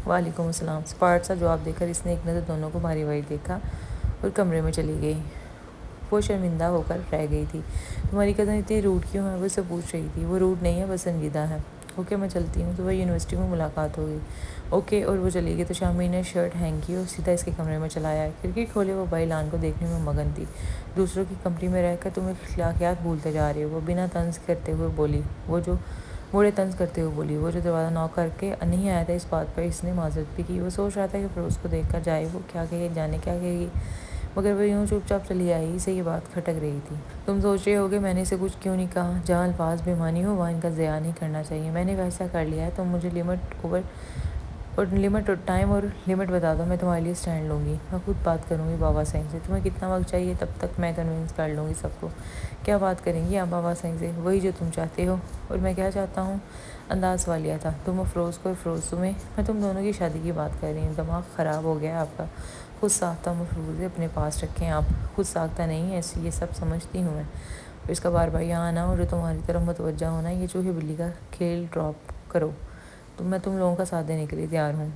وعلیکم السلام۔ سپاٹ سا جواب دے کر اس نے ایک نظر دونوں کو باری باری دیکھا اور کمرے میں چلی گئی۔ وہ شرمندہ ہو کر رہ گئی تھی۔ تمہاری کزن اتنی روڈ کیوں ہے، وہ اسے پوچھ رہی تھی۔ وہ روڈ نہیں ہے، بس سنجیدہ ہے۔ اوکے، میں چلتی ہوں، صبح یونیورسٹی میں ملاقات ہوگی۔ اوکے، اور وہ چلی گئی تو شاہ میر نے شرٹ ہینگ کی اور سیدھا اس کے کمرے میں چلا آیا۔ کھڑکی کھولے وہ بھائی لان کو دیکھنے میں مگن تھی۔ دوسروں کی کمپنی میں رہ کر تم اخلاقیات بھولتے جا رہے ہو، وہ بوڑھے طنز کرتے ہوئے بولی۔ وہ جو دروازہ ناک کر کے نہیں آیا تھا، اس بات پر اس نے معذرت بھی کی۔ وہ سوچ رہا تھا کہ فیروز کو دیکھ کر جائے، وہ کیا کہے گی، مگر وہ یوں چپ چاپ چلی آئی، اسے یہ بات کھٹک رہی تھی۔ تم سوچ رہے ہوگے میں نے اسے کچھ کیوں نہیں کہا، جہاں الفاظ بے معنی ہو وہاں ان کا ضیاع نہیں کرنا چاہیے۔ میں نے فیصلہ کر لیا ہے، تم مجھے لمٹ اوور اور لمٹ اور ٹائم اور لمٹ بتا دو، میں تمہارے لیے اسٹینڈ لوں گی، میں خود بات کروں گی بابا سائیں سے، تمہیں کتنا وقت چاہیے تب تک میں کنونس کر لوں گی سب کو۔ کیا بات کریں گی آپ بابا سائیں سے؟ وہی جو تم چاہتے ہو۔ اور میں کیا چاہتا ہوں؟ انداز والیہ تھا، تم افروز کو، افروز تمہیں، میں تم دونوں کی شادی کی بات کر رہی ہوں۔ دماغ خراب ہو گیا آپ کا؟ خود ساختہ مفروضے اپنے پاس رکھیں آپ، خود ساختہ نہیں ایسی، یہ سب سمجھتی ہوں میں۔ اور اس کا بار بار یہاں آنا اور جو تمہاری طرف متوجہ ہونا، یہ چوہے بلی کا کھیل ڈراپ کرو، تو میں تم لوگوں کا ساتھ دینے کے لیے تیار ہوں۔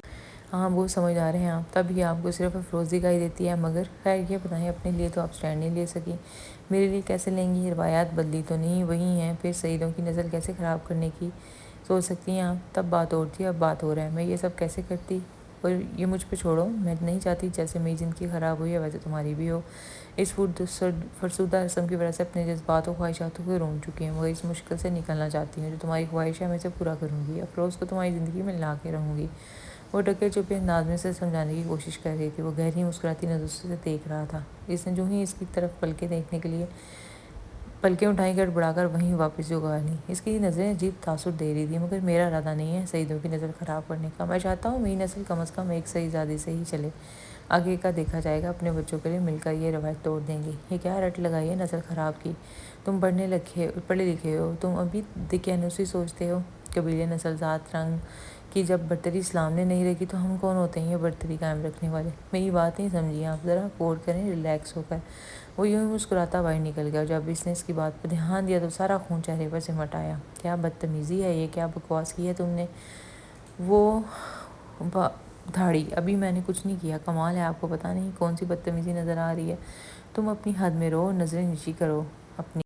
ہاں وہ سمجھ آ رہے ہیں آپ، تب ہی آپ کو صرف افروز دکھائی دیتی ہے، مگر خیر یہ بتائیں اپنے لیے تو آپ اسٹینڈ نہیں لے سکی، میرے لیے کیسے لیں گی؟ روایات بدلی تو نہیں وہی ہیں، پھر سعیدوں کی نسل کیسے خراب کرنے کی سوچ سکتی ہیں آپ؟ تب بات اور تھی، اب بات اور ہے، میں یہ سب کیسے کرتی؟ اور یہ مجھ پہ چھوڑو، میں نہیں چاہتی جیسے میری زندگی خراب ہوئی ہے ویسے تمہاری بھی ہو۔ اس فرسودہ رسم کی وجہ سے اپنے جذبات و خواہشاتوں کو رون چکی ہیں، مگر اس مشکل سے نکلنا چاہتی ہوں، جو تمہاری خواہش ہے میں اسے پورا کروں گی، افروز کو تمہاری زندگی میں لا کے رہوں گی۔ وہ ڈکے چپے انداز میں اسے سمجھانے کی کوشش کر رہی تھی، وہ گہری مسکراتی نظروں سے دیکھ رہا تھا۔ اس نے جو ہی اس کی طرف پلکیں دیکھنے کے لیے پلکیں اٹھائیں، گڑبڑا کر وہیں واپس جھکا لی۔ اس کی نظریں عجیب تاثر دے رہی تھیں، مگر میرا ارادہ نہیں ہے سعیدوں کی نسل خراب کرنے کا، میں چاہتا ہوں میری نسل کم از کم ایک صحیح سے ہی چلے، آگے کا دیکھا جائے گا، اپنے بچوں کے لیے مل کر یہ روایت توڑ دیں گے۔ یہ کیا رٹ لگائی ہے نسل خراب کی؟ تم پڑھے لکھے ہو، تم ابھی دقیانوسی سوچتے ہو، قبیلے، نسل، ذات، رنگ کی جب برتری اسلام نے نہیں رکھی تو ہم کون ہوتے ہیں یہ برتری قائم رکھنے والے؟ میری بات نہیں سمجھی آپ، ذرا غور کریں، ریلیکس ہو کر۔ وہ یوں ہی مسکراتا باہر نکل گیا، اور جب اس نے اس کی بات پر دھیان دیا تو سارا خون چہرے پر سمٹ آیا۔ کیا بدتمیزی ہے یہ، کیا بکواس کی ہے تم نے؟ وہ دھاڑی، ابھی میں نے کچھ نہیں کیا، کمال ہے آپ کو پتہ نہیں کون سی بدتمیزی نظر آ رہی ہے۔ تم اپنی حد میں رہو، نظریں نیچی کرو اپنی۔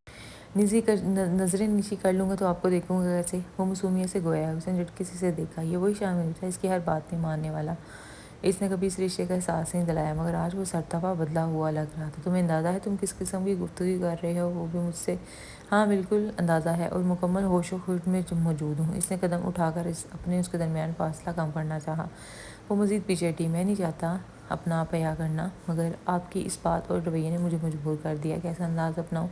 نظریں نیچی کر لوں گا تو آپ کو دیکھوں گا کیسے؟ وہ معصومیت سے گویا ہے، اس نے جھٹکے سے دیکھا، یہ وہی شامل تھا، اس کی ہر بات نہیں ماننے والا۔ اس نے کبھی اس رشتے کا احساس نہیں دلایا، مگر آج وہ سرتفا بدلا ہوا لگ رہا تھا۔ تمہیں اندازہ ہے تم کس قسم کی گفتگو کر رہے ہو، وہ بھی مجھ سے؟ ہاں بالکل اندازہ ہے، اور مکمل ہوش و خرد میں موجود ہوں۔ اس نے قدم اٹھا کر اس کے درمیان فاصلہ کم کرنا چاہا۔ وہ مزید پیچھے ہٹی۔ میں نہیں چاہتا اپنا آپ حیا کرنا، مگر آپ کی اس بات اور رویے نے مجھے مجبور کر دیا کہ ایسا انداز اپناؤں۔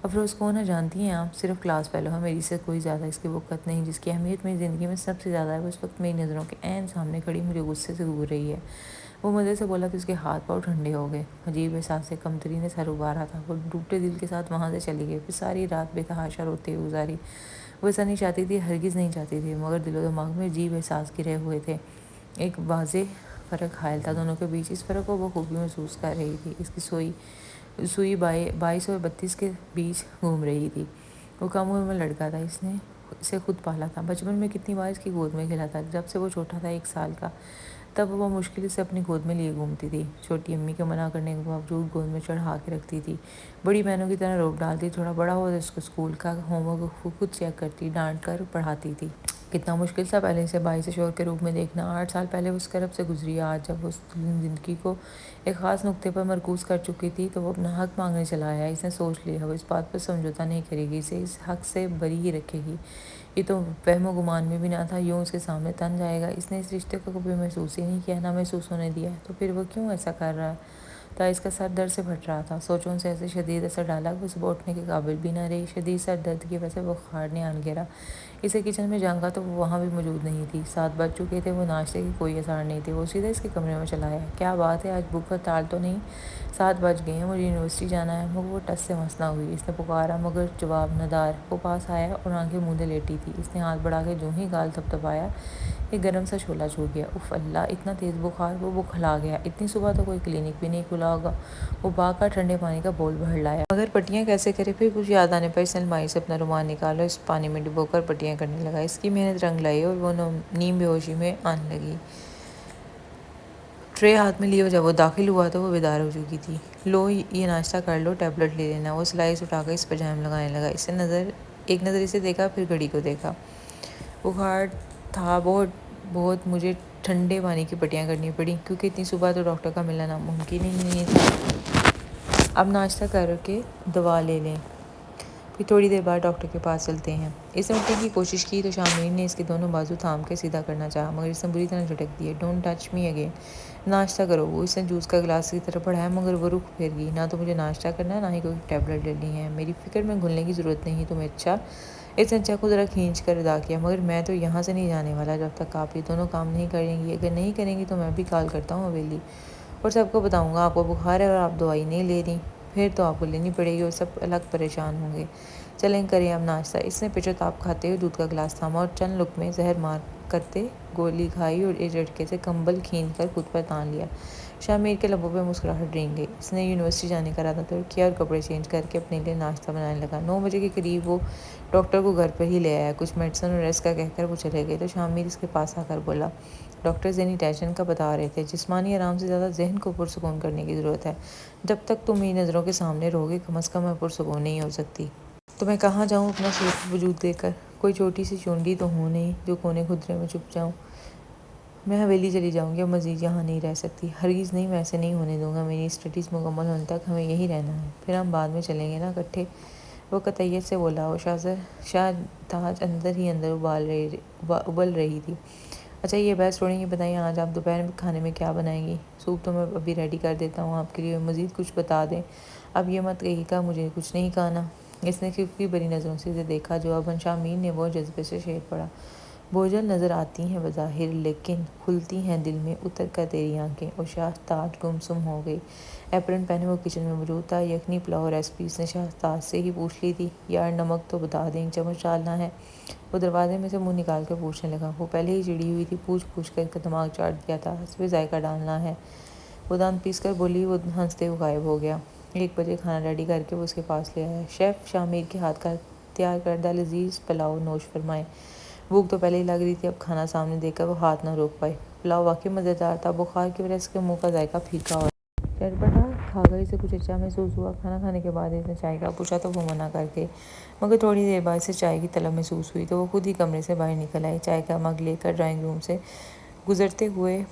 افروز کون ہے جانتی ہیں آپ؟ صرف کلاس فیلو ہے، میری سے کوئی زیادہ اس کی وقت نہیں، جس کی اہمیت میری زندگی میں سب سے زیادہ ہے، وہ اس وقت میری نظروں کے عین سامنے کھڑی مجھے غصے سے گھور رہی ہے۔ وہ مزے سے بولا تو اس کے ہاتھ پاؤں ٹھنڈے ہو گئے، عجیب احساس سے کمتری نے سر ابارا تھا۔ وہ ٹوٹے دل کے ساتھ وہاں سے چلی گئی، پھر ساری رات بے تحاشا روتے ہوئے گزاری۔ وہ ایسا نہیں چاہتی تھی، ہرگز نہیں چاہتی تھی، مگر دل و دماغ میں عجیب احساس گرے ہوئے تھے۔ ایک واضح فرق حائل تھا دونوں کے بیچ، اس فرق کو وہ خوبی محسوس کر رہی تھی۔ اس کی سوئی 22 اور 32 کے بیچ گھوم رہی تھی۔ وہ کم عمر میں لڑکا تھا، اس نے اسے خود پالا تھا، بچپن میں کتنی بار اس کی گود میں کھیلا تھا، جب سے وہ چھوٹا تھا 1 سال کا، تب وہ مشکل سے اپنی گود میں لیے گھومتی تھی، چھوٹی امی کے منع کرنے کے باوجود گود میں چڑھا کے رکھتی تھی، بڑی بہنوں کی طرح روب ڈالتی، تھوڑا بڑا ہو تو اس کو اسکول کا ہوم ورک خود چیک کرتی، ڈانٹ کر پڑھاتی تھی۔ کتنا مشکل تھا پہلے اسے باعث شور کے روپ میں دیکھنا۔ 8 سال پہلے وہ اس کرب سے گزری، آج جب وہ زندگی کو ایک خاص نقطے پر مرکوز کر چکی تھی تو وہ اپنا حق مانگنے چلا آیا۔ اس نے سوچ لیا وہ اس بات پر سمجھوتہ نہیں کرے گی، اسے اس حق سے بری ہی رکھے گی۔ یہ تو وہم و گمان میں بھی نہ تھا، یوں اس کے سامنے تن جائے گا۔ اس نے اس رشتے کو کبھی محسوس ہی نہیں کیا، نہ محسوس ہونے دیا، تو پھر وہ کیوں ایسا کر رہا تھا؟ اس کا سر درد سے پھٹ رہا تھا، سوچوں سے ایسے شدید اثر ڈالا کہ وہ صبح اٹھنے کے قابل بھی نہ رہی۔ شدید سر درد کی وجہ سے بخار نے آن گھیرا اسے، کچن میں جھانکا تو وہ وہاں بھی موجود نہیں تھی۔ 7 بج چکے تھے، وہ ناشتے کی کوئی آثار نہیں تھی۔ وہ سیدھے اس کے کمرے میں چلا آیا۔ کیا بات ہے، آج بھوک ہڑتال تو نہیں؟ 7 بج گئے ہیں، مجھے یونیورسٹی جانا ہے۔ مگر وہ ٹس سے مس نہ ہوئی، اس نے پکارا مگر جواب ندار۔ وہ پاس آیا اور آنکھیں موندے لیٹی تھی، اس نے ہاتھ بڑھا کے جو ہی گال تھپتھپایا، ایک گرم سا شعلہ چھوٹ گیا۔ اف اللہ، اتنا تیز بخار! وہ بکھلا گیا، اتنی صبح تو کوئی کلینک بھی نہیں کھلا ہوگا۔ وہ بھاگ کر ٹھنڈے پانی کا بول بھر لایا، مگر پٹیاں کیسے کرے؟ پھر کچھ یاد آنے پر اس نے الماری سے اپنا رومال نکالا، اس پانی میں ڈبو کر پٹیاں کرنے لگا۔ اس کی محنت رنگ لائی اور وہ نیم بے ہوشی میں آنے لگی۔ ٹرے ہاتھ میں لیے جب وہ داخل ہوا تو وہ بیدار ہو چکی تھی۔ لو یہ ناشتہ کر لو، ٹیبلٹ لے لینا۔ وہ سلائس اٹھا کر اس پر جائم لگانے لگا، ایک نظر اسے دیکھا، پھر گھڑی کو دیکھا۔ بخار تھا بہت، مجھے ٹھنڈے پانی کی پٹیاں کرنی پڑی، کیونکہ اتنی صبح تو ڈاکٹر کا ملنا ناممکن ہی نہیں تھا۔ اب ناشتہ کر کے دوا لے لیں، پھر تھوڑی دیر بعد ڈاکٹر کے پاس چلتے ہیں۔ اس نے اٹھنے کی کوشش کی تو شاملین نے اس کے دونوں بازو تھام کے سیدھا کرنا چاہا، مگر اس نے بری طرح جھٹک دیے۔ ڈونٹ ٹچ می اگین، ناشتہ کرو۔ وہ اس نے جوس کا گلاس کی طرف بڑھایا، مگر وہ رخ پھیر گئی۔ نہ تو مجھے ناشتہ کرنا ہے، نہ ہی کوئی ٹیبلٹ لینی ہے، میری فکر میں گھلنے کی ضرورت نہیں تمہیں، اچھا؟ اس نے چقدرا کھینچ کر ادا کیا، مگر میں تو یہاں سے نہیں جانے والا جب تک آپ یہ دونوں کام نہیں کریں گی۔ اگر نہیں کریں گی تو میں بھی کال کرتا ہوں حویلی، اور سب کو بتاؤں گا آپ کو بخار ہے اور آپ دوائی نہیں لے رہی، پھر تو آپ کو لینی پڑے گی اور سب الگ پریشان ہوں گے۔ چلیں کریں اب ناشتہ۔ اس نے پچو تاپ کھاتے ہوئے دودھ کا گلاس تھاما اور چند لقمے زہر مار کرتے گولی کھائی اور ایک جھٹکے سے کمبل کھینچ کر خود پر تان لیا۔ شاہ میر کے لبوں پہ مسکراہٹ رینگ گئی۔ اس نے یونیورسٹی جانے کا ارادہ طے کیا اور کپڑے چینج کر کے اپنے لیے ناشتہ بنانے لگا۔ 9 بجے کے قریب وہ ڈاکٹر کو گھر پر ہی لے آیا۔ کچھ میڈیسن اور ریسٹ کا کہہ کر وہ چلے گئے تو شاہ میر اس کے پاس آ کر بولا، ڈاکٹر ذہنی ٹینشن کا بتا رہے تھے، جسمانی آرام سے زیادہ ذہن کو پرسکون کرنے کی ضرورت ہے۔ جب تک تم میری نظروں کے سامنے رہو گے کم از کم میں پرسکون نہیں ہو سکتی۔ تو میں کہاں جاؤں اپنا صورت وجود دے کر؟ کوئی چھوٹی سی چونڈی تو ہو نہیں جو کونے خدرے میں چھپ جاؤں۔ میں حویلی چلی جاؤں گی، اب مزید یہاں نہیں رہ سکتی۔ ہرگز نہیں، میں ایسے نہیں ہونے دوں گا۔ میری اسٹڈیز مکمل ہونے تک ہمیں یہی رہنا ہے، پھر ہم بعد میں چلیں گے نا اکٹھے۔ وہ قطعیت سے بولا اور شاہ تاج اندر ہی اندر ابل رہی تھی۔ اچھا یہ بحث چھوڑیں، یہ بتائیں آج آپ دوپہر میں کھانے میں کیا بنائیں گی؟ سوپ تو میں ابھی ریڈی کر دیتا ہوں آپ کے لیے، مزید کچھ بتا دیں۔ اب یہ مت کہیے گا مجھے کچھ نہیں کھانا۔ اس نے خفگی بری نظروں سے اسے دیکھا۔ جواباً شاہ میر نے وہ جذبے سے شعر پڑھا، بوجھل نظر آتی ہیں بظاہر لیکن کھلتی ہیں دل میں اتر کر تیری آنکھیں۔ اور شاہ تاج گمسم ہو گئی۔ ایپرن پہنے وہ کچن میں موجود تھا۔ یخنی پلاؤ ریسپی اس نے شاہ تاج سے ہی پوچھ لی تھی۔ یار نمک تو بتا دیں، ایک چمچ ڈالنا ہے۔ وہ دروازے میں سے منہ نکال کر پوچھنے لگا۔ وہ پہلے ہی چڑی ہوئی تھی، پوچھ پوچھ کر اس کا دماغ چاٹ دیا تھا۔ حسبِ ذائقہ ڈالنا ہے، وہ دانت پیس کر بولی۔ وہ ہنستے ہوئے غائب ہو گیا۔ 1 بجے کھانا ریڈی کر کے وہ اس کے پاس لے آیا۔ شیف شاہ میر کے ہاتھ کا تیار کردہ لذیذ پلاؤ نوش فرمائے۔ بھوک تو پہلے ہی لگ رہی تھی، اب کھانا سامنے دیکھ کر وہ ہاتھ نہ روک پائے۔ پلاؤ واقعی مزیدار تھا، بخار کی وجہ سے اس کے منہ کا ذائقہ پھیکا ہو رہا۔ چٹپٹا کھا کر اسے کچھ اچھا محسوس ہوا۔ کھانا کھانے کے بعد اس نے چائے کا پوچھا تو وہ منع کر گئی، مگر تھوڑی دیر بعد اسے چائے کی طلب محسوس ہوئی تو وہ خود ہی کمرے سے باہر نکل آئی۔ چائے کا مگ لے کر ڈرائنگ روم سے گزرتے ہوئے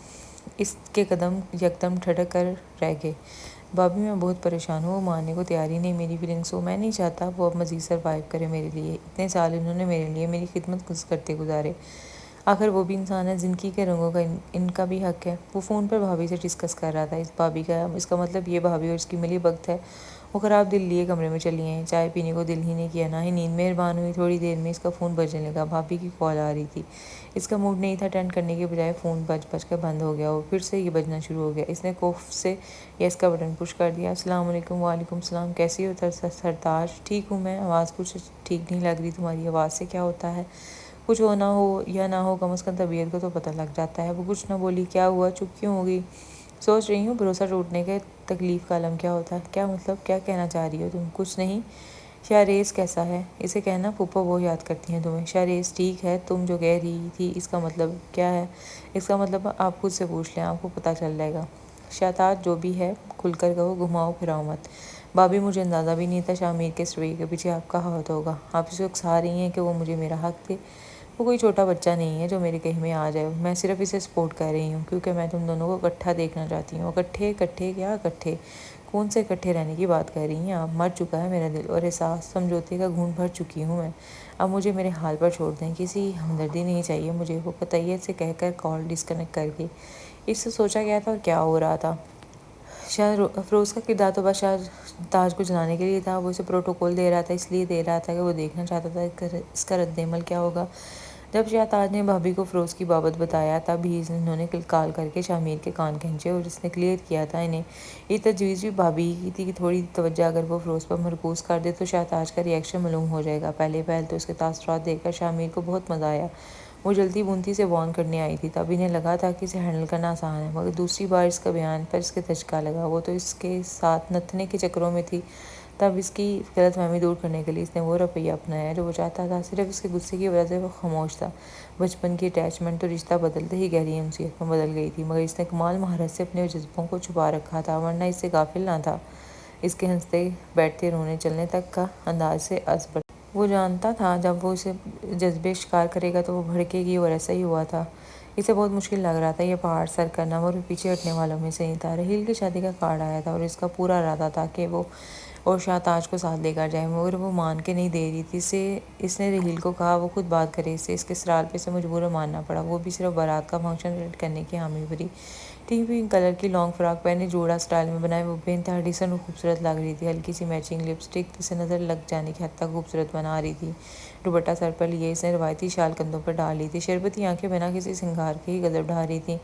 اس کے قدم یکدم ٹھٹک کر رہ گئے۔ بھابھی میں بہت پریشان ہوں، وہ ماننے کو تیار ہی نہیں میری فیلنگس کو۔ میں نہیں چاہتا وہ اب مزید سروائیو کرے میرے لیے۔ اتنے سال انہوں نے میرے لیے میری خدمت کرتے گزارے، آخر وہ بھی انسان ہے، زندگی کے رنگوں کا ان کا بھی حق ہے۔ وہ فون پر بھابھی سے ڈسکس کر رہا تھا۔ اس کا مطلب یہ بھابھی اور اس کی ملی بھگت ہے۔ وہ خراب دل لیے کمرے میں چلی آئیں۔ چائے پینے کو دل ہی نہیں کیا، نہ ہی نیند مہربان ہوئی۔ تھوڑی دیر میں اس کا فون بجنے لگا، بھابھی کی کال آ رہی تھی۔ اس کا موڈ نہیں تھا، اٹینڈ کرنے کے بجائے فون بج کر بند ہو گیا اور پھر سے یہ بجنا شروع ہو گیا۔ اس نے کوف سے یس کا بٹن پش کر دیا۔ السلام علیکم۔ وعلیکم السلام۔ کیسی ہو سرتاج؟ ٹھیک ہوں میں۔ آواز کچھ ٹھیک نہیں لگ رہی تمہاری، آواز سے کیا ہوتا ہے؟ کچھ ہونا ہو یا نہ ہو، کم از کم طبیعت کو تو پتہ لگ جاتا ہے۔ وہ کچھ نہ بولی۔ کیا ہوا، چپ کیوں ہو گئی؟ سوچ رہی ہوں بھروسہ ٹوٹنے کے تکلیف کا علم کیا ہوتا ہے۔ کیا مطلب، کیا کہنا چاہ رہی ہو تم؟ کچھ نہیں۔ شہریز کیسا ہے؟ اسے کہنا پھپھو بہت یاد کرتی ہیں تمہیں۔ شہریز ٹھیک ہے، تم جو کہہ رہی تھی اس کا مطلب کیا ہے؟ اس کا مطلب آپ خود سے پوچھ لیں، آپ کو پتہ چل جائے گا۔ شاہ تاج جو بھی ہے کھل کر کہو، گھماؤ پھراؤ مت۔ بھابھی مجھے اندازہ بھی نہیں تھا شاہ میر کے اس رویے کے پیچھے آپ کا ہاتھ ہوگا۔ آپ اسے اکسا رہی ہیں کہ وہ مجھے میرا حق دے۔ وہ کوئی چھوٹا بچہ نہیں ہے جو میرے کہے میں آ جائے۔ میں صرف اسے سپورٹ کر رہی ہوں کیونکہ میں تم دونوں کو اکٹھا دیکھنا چاہتی ہوں۔ اکٹھے کیا اکٹھے؟ کون سے اکٹھے رہنے کی بات کر رہی ہیں آپ؟ مر چکا ہے میرا دل اور احساس، سمجھوتے کا گھونٹ بھر چکی ہوں میں۔ اب مجھے میرے حال پر چھوڑ دیں، کسی ہمدردی نہیں چاہیے مجھے۔ وہ قطعیت سے کہہ کر کال ڈسکنیکٹ کر گئی۔ اس سے سوچا گیا تھا اور کیا ہو رہا تھا۔ شاہ افروز کا کردار تو بس شاہ تاج کو جلانے کے لیے تھا۔ وہ اسے پروٹوکول دے رہا تھا، اس لیے دے رہا تھا کہ وہ دیکھنا چاہتا تھا اس کا رد عمل کیا ہوگا۔ جب شاہ تاج نے بھابھی کو افروز کی بابت بتایا تب ہی انہوں نے کال کر کے شاہ میر کے کان کھینچے اور اس نے کلیئر کیا تھا انہیں۔ یہ تجویز بھی بھابھی کی تھی کہ تھوڑی توجہ اگر وہ افروز پر مرکوز کر دے تو شاہ تاج کا ری ایکشن معلوم ہو جائے گا۔ پہلے تو اس کے تاثرات دیکھ کر شاہ میر کو بہت مزہ آیا۔ وہ جلتی بونتی سے وارن کرنے آئی تھی، تب انہیں لگا تھا کہ اسے ہینڈل کرنا آسان ہے، مگر دوسری بار اس کا بیان پر اس کے دھچکا لگا۔ وہ تو اس کے ساتھ نتھنے کے چکروں میں تھی، تب اس کی غلط فہمی دور کرنے کے لیے اس نے وہ رویہ اپنایا جو وہ چاہتا تھا۔ صرف اس کے غصے کی وجہ سے وہ خاموش تھا۔ بچپن کی اٹیچمنٹ تو رشتہ بدلتے ہی گہری انسیت میں بدل گئی تھی، مگر اس نے کمال مہارت سے اپنے جذبوں کو چھپا رکھا تھا، ورنہ اس سے غافل نہ تھا۔ اس کے ہنستے بیٹھتے رونے چلنے تک کا انداز سے ازبر۔ وہ جانتا تھا جب وہ اسے جذبے شکار کرے گا تو وہ بھڑکے گی، اور ایسا ہی ہوا تھا۔ اسے بہت مشکل لگ رہا تھا یہ پہاڑ سر کرنا، اور وہ پیچھے ہٹنے والوں میں سے نہیں تھا۔ رحیل کی شادی کا کارڈ آیا تھا اور اس کا پورا ارادہ تھا کہ وہ اور شاہ تاج کو ساتھ لے کر جائے، مگر وہ مان کے نہیں دے رہی تھی۔ اس نے رحیل کو کہا وہ خود بات کرے اس سے، اس کے اصرار پہ اسے مجبوراً ماننا پڑا۔ وہ بھی صرف بارات کا فنکشن اٹینڈ کرنے کی حامی بھری۔ ٹی پنک کلر کی لانگ فراک پہنے جوڑا اسٹائل میں بنائے وہ بے انتہا ڈیسنٹ اور خوبصورت لگ رہی تھی. ہلکی سی میچنگ لپسٹک اسے نظر لگ جانے کی حد تک خوبصورت بنا رہی تھی. دوپٹہ سر پر لیے اس نے روایتی شال کندھوں پر ڈال لی تھی. شربتی آنکھیں بنا کسی سنگار کے ہی غضب ڈھا رہی تھیں.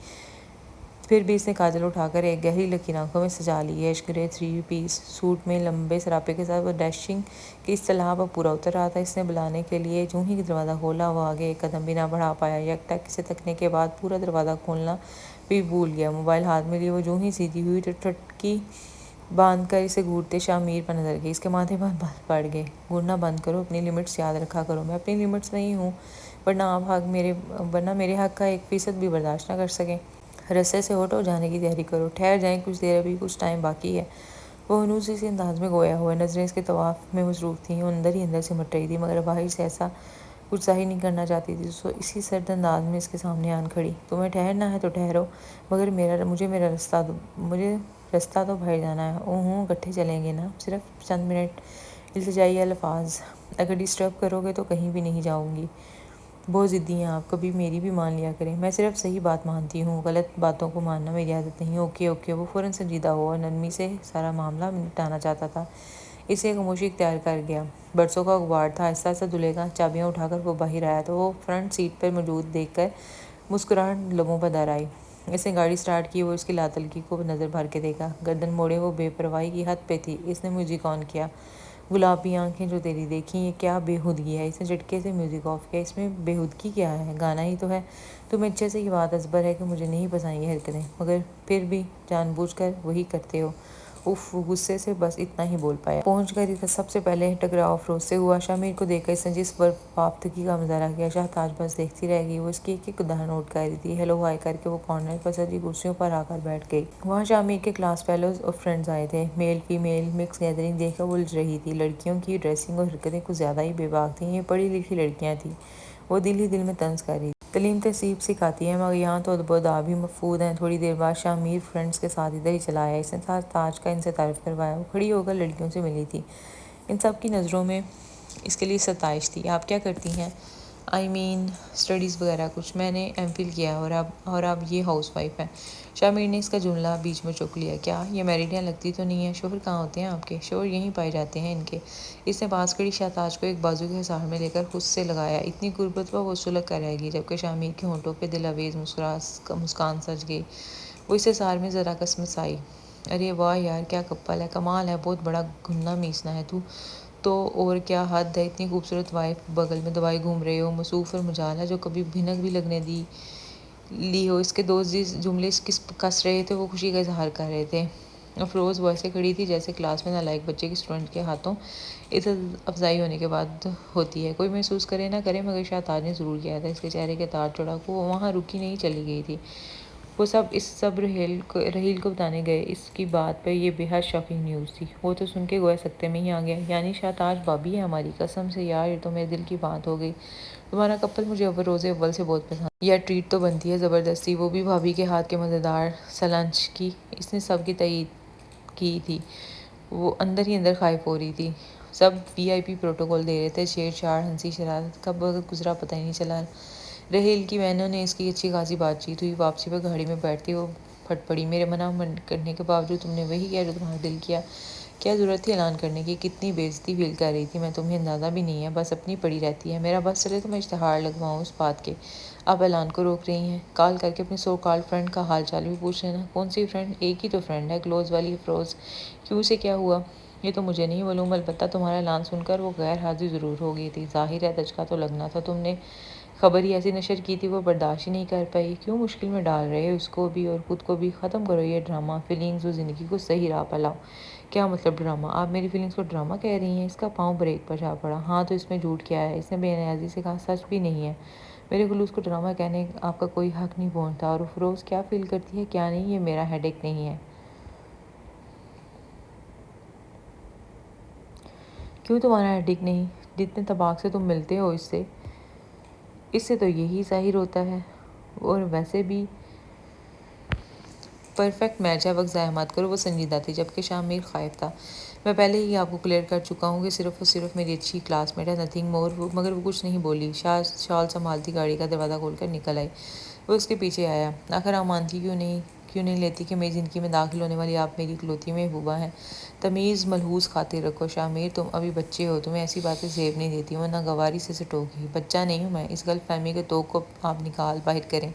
پھر بھی اس نے کاجل اٹھا کر ایک گہری لکیر آنکھوں میں سجا لی. ایش گرے 3 پیس سوٹ میں لمبے سراپے کے ساتھ وہ ڈیشنگ کی اصطلاح پر پورا اتر رہا تھا. اس نے بلانے کے لیے جوں ہی دروازہ کھولا وہ آگے ایک قدم بھی نہ بڑھا پایا. یکٹک اسے تکنے کے بعد پورا دروازہ کھولنا بھی بھول گیا. موبائل ہاتھ میں لیے وہ جوں ہی سیدھی ہوئی تو ٹھٹکی باندھ کر اسے گھورتے شامیر پر نظر گئی. اس کے ماتھے پر بال پڑ گئے. گھورنا بند کرو, اپنی لمٹس یاد رکھا کرو. میں اپنی لمٹس میں ہی ہوں ورنہ میرے حق کا 1% بھی برداشت نہ کر سکیں. رستے سے ہٹو, جانے کی تیاری کرو. ٹھہر جائیں کچھ دیر, ابھی کچھ ٹائم باقی ہے. وہ ہنوسی سے انداز میں گویا ہوا. نظریں اس کے طواف میں مصروف تھیں. وہ اندر ہی اندر سمٹ رہی تھی مگر باہر سے ایسا کچھ ظاہر نہیں کرنا چاہتی تھی. اسی سرد انداز میں اس کے سامنے آن کھڑی. تمہیں ٹھہرنا ہے تو ٹھہرو, مگر مجھے رستہ تو بھر جانا ہے. اوہوں, اکٹھے چلیں گے نا, صرف چند منٹ. التجائی الفاظ. اگر ڈسٹرب کرو گے تو کہیں بھی نہیں جاؤں گی. بہت ضدی ہیں آپ, کبھی میری بھی مان لیا کریں. میں صرف صحیح بات مانتی ہوں, غلط باتوں کو ماننا میری عادت نہیں. Okay okay. وہ فوراً سنجیدہ ہوا اور نرمی سے سارا معاملہ نپٹانا چاہتا تھا. اسے خاموشی اختیار کر گیا. برسوں کا غبار تھا, آہستہ آہستہ دھلے گا. چابیاں اٹھا کر وہ باہر آیا تو وہ فرنٹ سیٹ پر موجود دیکھ کر مسکراہٹ لبوں پر در آئی. اس نے گاڑی سٹارٹ کی. وہ اس کی لاتلکی کو نظر بھر کے دیکھا. گردن موڑے وہ بے پرواہی کی حد پہ تھی. اس نے میوزک آن کیا. گلابی آنکھیں جو تیری دیکھیں, یہ کیا بے ہودگی ہے. اس نے جھٹکے سے میوزک آف کیا. اس میں بے ہودگی کیا ہے, گانا ہی تو ہے. تمہیں اچھے سے یہ بات ازبر ہے کہ مجھے نہیں پسند یہ حرکتیں, مگر پھر بھی جان بوجھ کر وہی کرتے ہو. اف, وہ غصے سے بس اتنا ہی بول پایا. پہنچ کر سب سے پہلے ٹکراؤ افروز سے ہوا. شامیر کو دیکھ کر اس نے جس وافدگی کا مظاہرہ کیا, شہتاج بس دیکھتی رہ گئی. وہ اس کی ایک ایک ادا نوٹ کر رہی تھی. ہیلو ہائی کر کے وہ کارنر پر سجی کرسیوں پر آ کر بیٹھ گئی. وہاں شامیر کے کلاس فیلوز اور فرینڈز آئے تھے. میل فیمیل مکس گیدرنگ دیکھ کر وہ الجھ رہی تھی. لڑکیوں کی ڈریسنگ اور حرکتیں کچھ زیادہ ہی بے باک تھیں. یہ پڑھی لکھی لڑکیاں تھیں. وہ دل ہی دل میں طنز کر رہی تھی. تعلیم تہذیب سکھاتی ہے, مگر یہاں تو ادب و آداب بھی مفقود ہیں. تھوڑی دیر بعد شامیر فرینڈز کے ساتھ ادھر ہی چلا آیا. اس نے تاج کا ان سے تعارف کروایا. وہ کھڑی ہو کر لڑکیوں سے ملی تھی. ان سب کی نظروں میں اس کے لیے ستائش تھی. آپ کیا کرتی ہیں؟ اسٹڈیز وغیرہ کچھ. میں نے ایم فل کیا اور اب یہ ہاؤس وائف ہے. شامیر نے اس کا جملہ بیچ میں چوک لیا. کیا یہ میریڈیں لگتی تو نہیں ہیں؟ شوہر کہاں ہوتے ہیں آپ کے؟ شوہر یہیں پائے جاتے ہیں ان کے. اس نے پاس کھڑی شہتاج کو ایک بازو کے حصار میں لے کر خود سے لگایا. اتنی قربت پر وہ سلگ کر رہ گئی, جبکہ شامیر کے ہونٹوں پہ دل آویز مسکان سج گئی. وہ اسے سار میں ذرا کسمس آئی. ارے واہ یار, کیا کپل ہے, کمال ہے. بہت بڑا گھننا میسنا ہے تو اور کیا حد ہے. اتنی خوبصورت وائف بغل میں دبائی گھوم رہے ہو. مصروف اور مجال ہے جو کبھی بھنک بھی لگنے لی ہو. اس کے دوست جس جملے کس رہے تھے وہ خوشی کا اظہار کر رہے تھے. افروز وہ ایسے کھڑی تھی جیسے کلاس میں نالائق بچے کی اسٹوڈنٹ کے ہاتھوں عزت افزائی ہونے کے بعد ہوتی ہے. کوئی محسوس کرے نہ کرے, مگر شہتاج نے ضرور کیا تھا. اس کے چہرے کے تار چڑھا وہ وہاں رکی نہیں, چلی گئی تھی. وہ سب رحیل کو بتانے گئے. اس کی بات پر یہ بے حد شاکنگ نیوز تھی. وہ تو سن کے گویا سکتے میں ہی آ گیا. یعنی شہتاج بھابھی ہے ہماری؟ قسم سے یار, یہ تو میرے دل کی بات ہو گئی. تمہارا کپل مجھے روز اول سے بہت پسند. یا ٹریٹ تو بنتی ہے زبردستی, وہ بھی بھابھی کے ہاتھ کے مزیدار سلنچ کی. اس نے سب کی تائید کی تھی. وہ اندر ہی اندر خائف ہو رہی تھی. سب وی آئی پی پروٹوکول دے رہے تھے. چھیڑ چھاڑ, ہنسی شرارت, کب وقت گزرا پتہ ہی نہیں چلا. رحیل کی بہنوں نے اس کی اچھی خاصی بات چیت ہوئی. واپسی پر گاڑی میں بیٹھتی وہ پھٹ پڑی. میرے منع کرنے کے باوجود تم نے وہی کیا جو تمہارا دل کیا. کیا ضرورت تھی اعلان کرنے کی؟ کتنی بے عزتی فیل کر رہی تھی میں, تمہیں اندازہ بھی نہیں ہے. بس اپنی پڑی رہتی ہے. میرا بس چلے تو میں اشتہار لگواؤں اس بات کے. آپ اعلان کو روک رہی ہیں. کال کر کے اپنی سو کالڈ فرینڈ کا حال چال بھی پوچھ لینا. کون سی فرینڈ؟ ایک ہی تو فرینڈ ہے, کلوز والی افروز. کیوں, اسے کیا ہوا؟ یہ تو مجھے نہیں معلوم, البتہ تمہارا اعلان سن کر وہ غیر حاضر ضرور ہو گئی تھی. ظاہر ہے دھچکا تو لگنا تھا. تم نے خبر ہی ایسی نشر کی تھی وہ برداشت ہی نہیں کر پائی. کیوں مشکل میں ڈال رہے ہو اس کو بھی اور خود کو بھی؟ ختم کرو یہ ڈرامہ. فیلنگز اور زندگی کو صحیح راہ پر لاؤ. کیا مطلب ڈرامہ؟ آپ میری فیلنگز کو ڈرامہ کہہ رہی ہیں؟ اس کا پاؤں بریک پر جا پڑا. ہاں تو اس میں جھوٹ کیا ہے؟ اس نے بے نیازی سے کہا. سچ بھی نہیں ہے. میرے خلوص کو ڈرامہ کہنے آپ کا کوئی حق نہیں بنتا. اور افروز کیا فیل کرتی ہے کیا نہیں, یہ میرا ہیڈیک نہیں ہے. کیوں تمہارا ہیڈیک نہیں؟ جتنے طباق سے تم ملتے ہو اس سے تو یہی ظاہر ہوتا ہے. اور ویسے بھی پرفیکٹ میچ ہے. وقت ضائع مت کرو. وہ سنجیدہ تھی جبکہ شامیر خائف تھا. میں پہلے ہی آپ کو کلیئر کر چکا ہوں کہ صرف اور صرف میری اچھی کلاس میٹ ہے, نتھنگ مور. مگر وہ کچھ نہیں بولی. شال سنبھالتی گاڑی کا دروازہ کھول کر نکل آئی. وہ اس کے پیچھے آیا. آخر آپ مانتی کیوں نہیں کیوں نہیں لیتی کہ میری زندگی میں داخل ہونے والی آپ میری اکلوتی محبوبہ ہیں؟ تمیز ملحوظ خاطر رکھو شاہ میر، تم ابھی بچے ہو، تمہیں ایسی باتیں زیب نہیں دیتی، وہ ناگواری سے ٹوکی۔ بچہ نہیں ہوں میں، اس غلط فہمی کے توق کو آپ نکال باہر کریں۔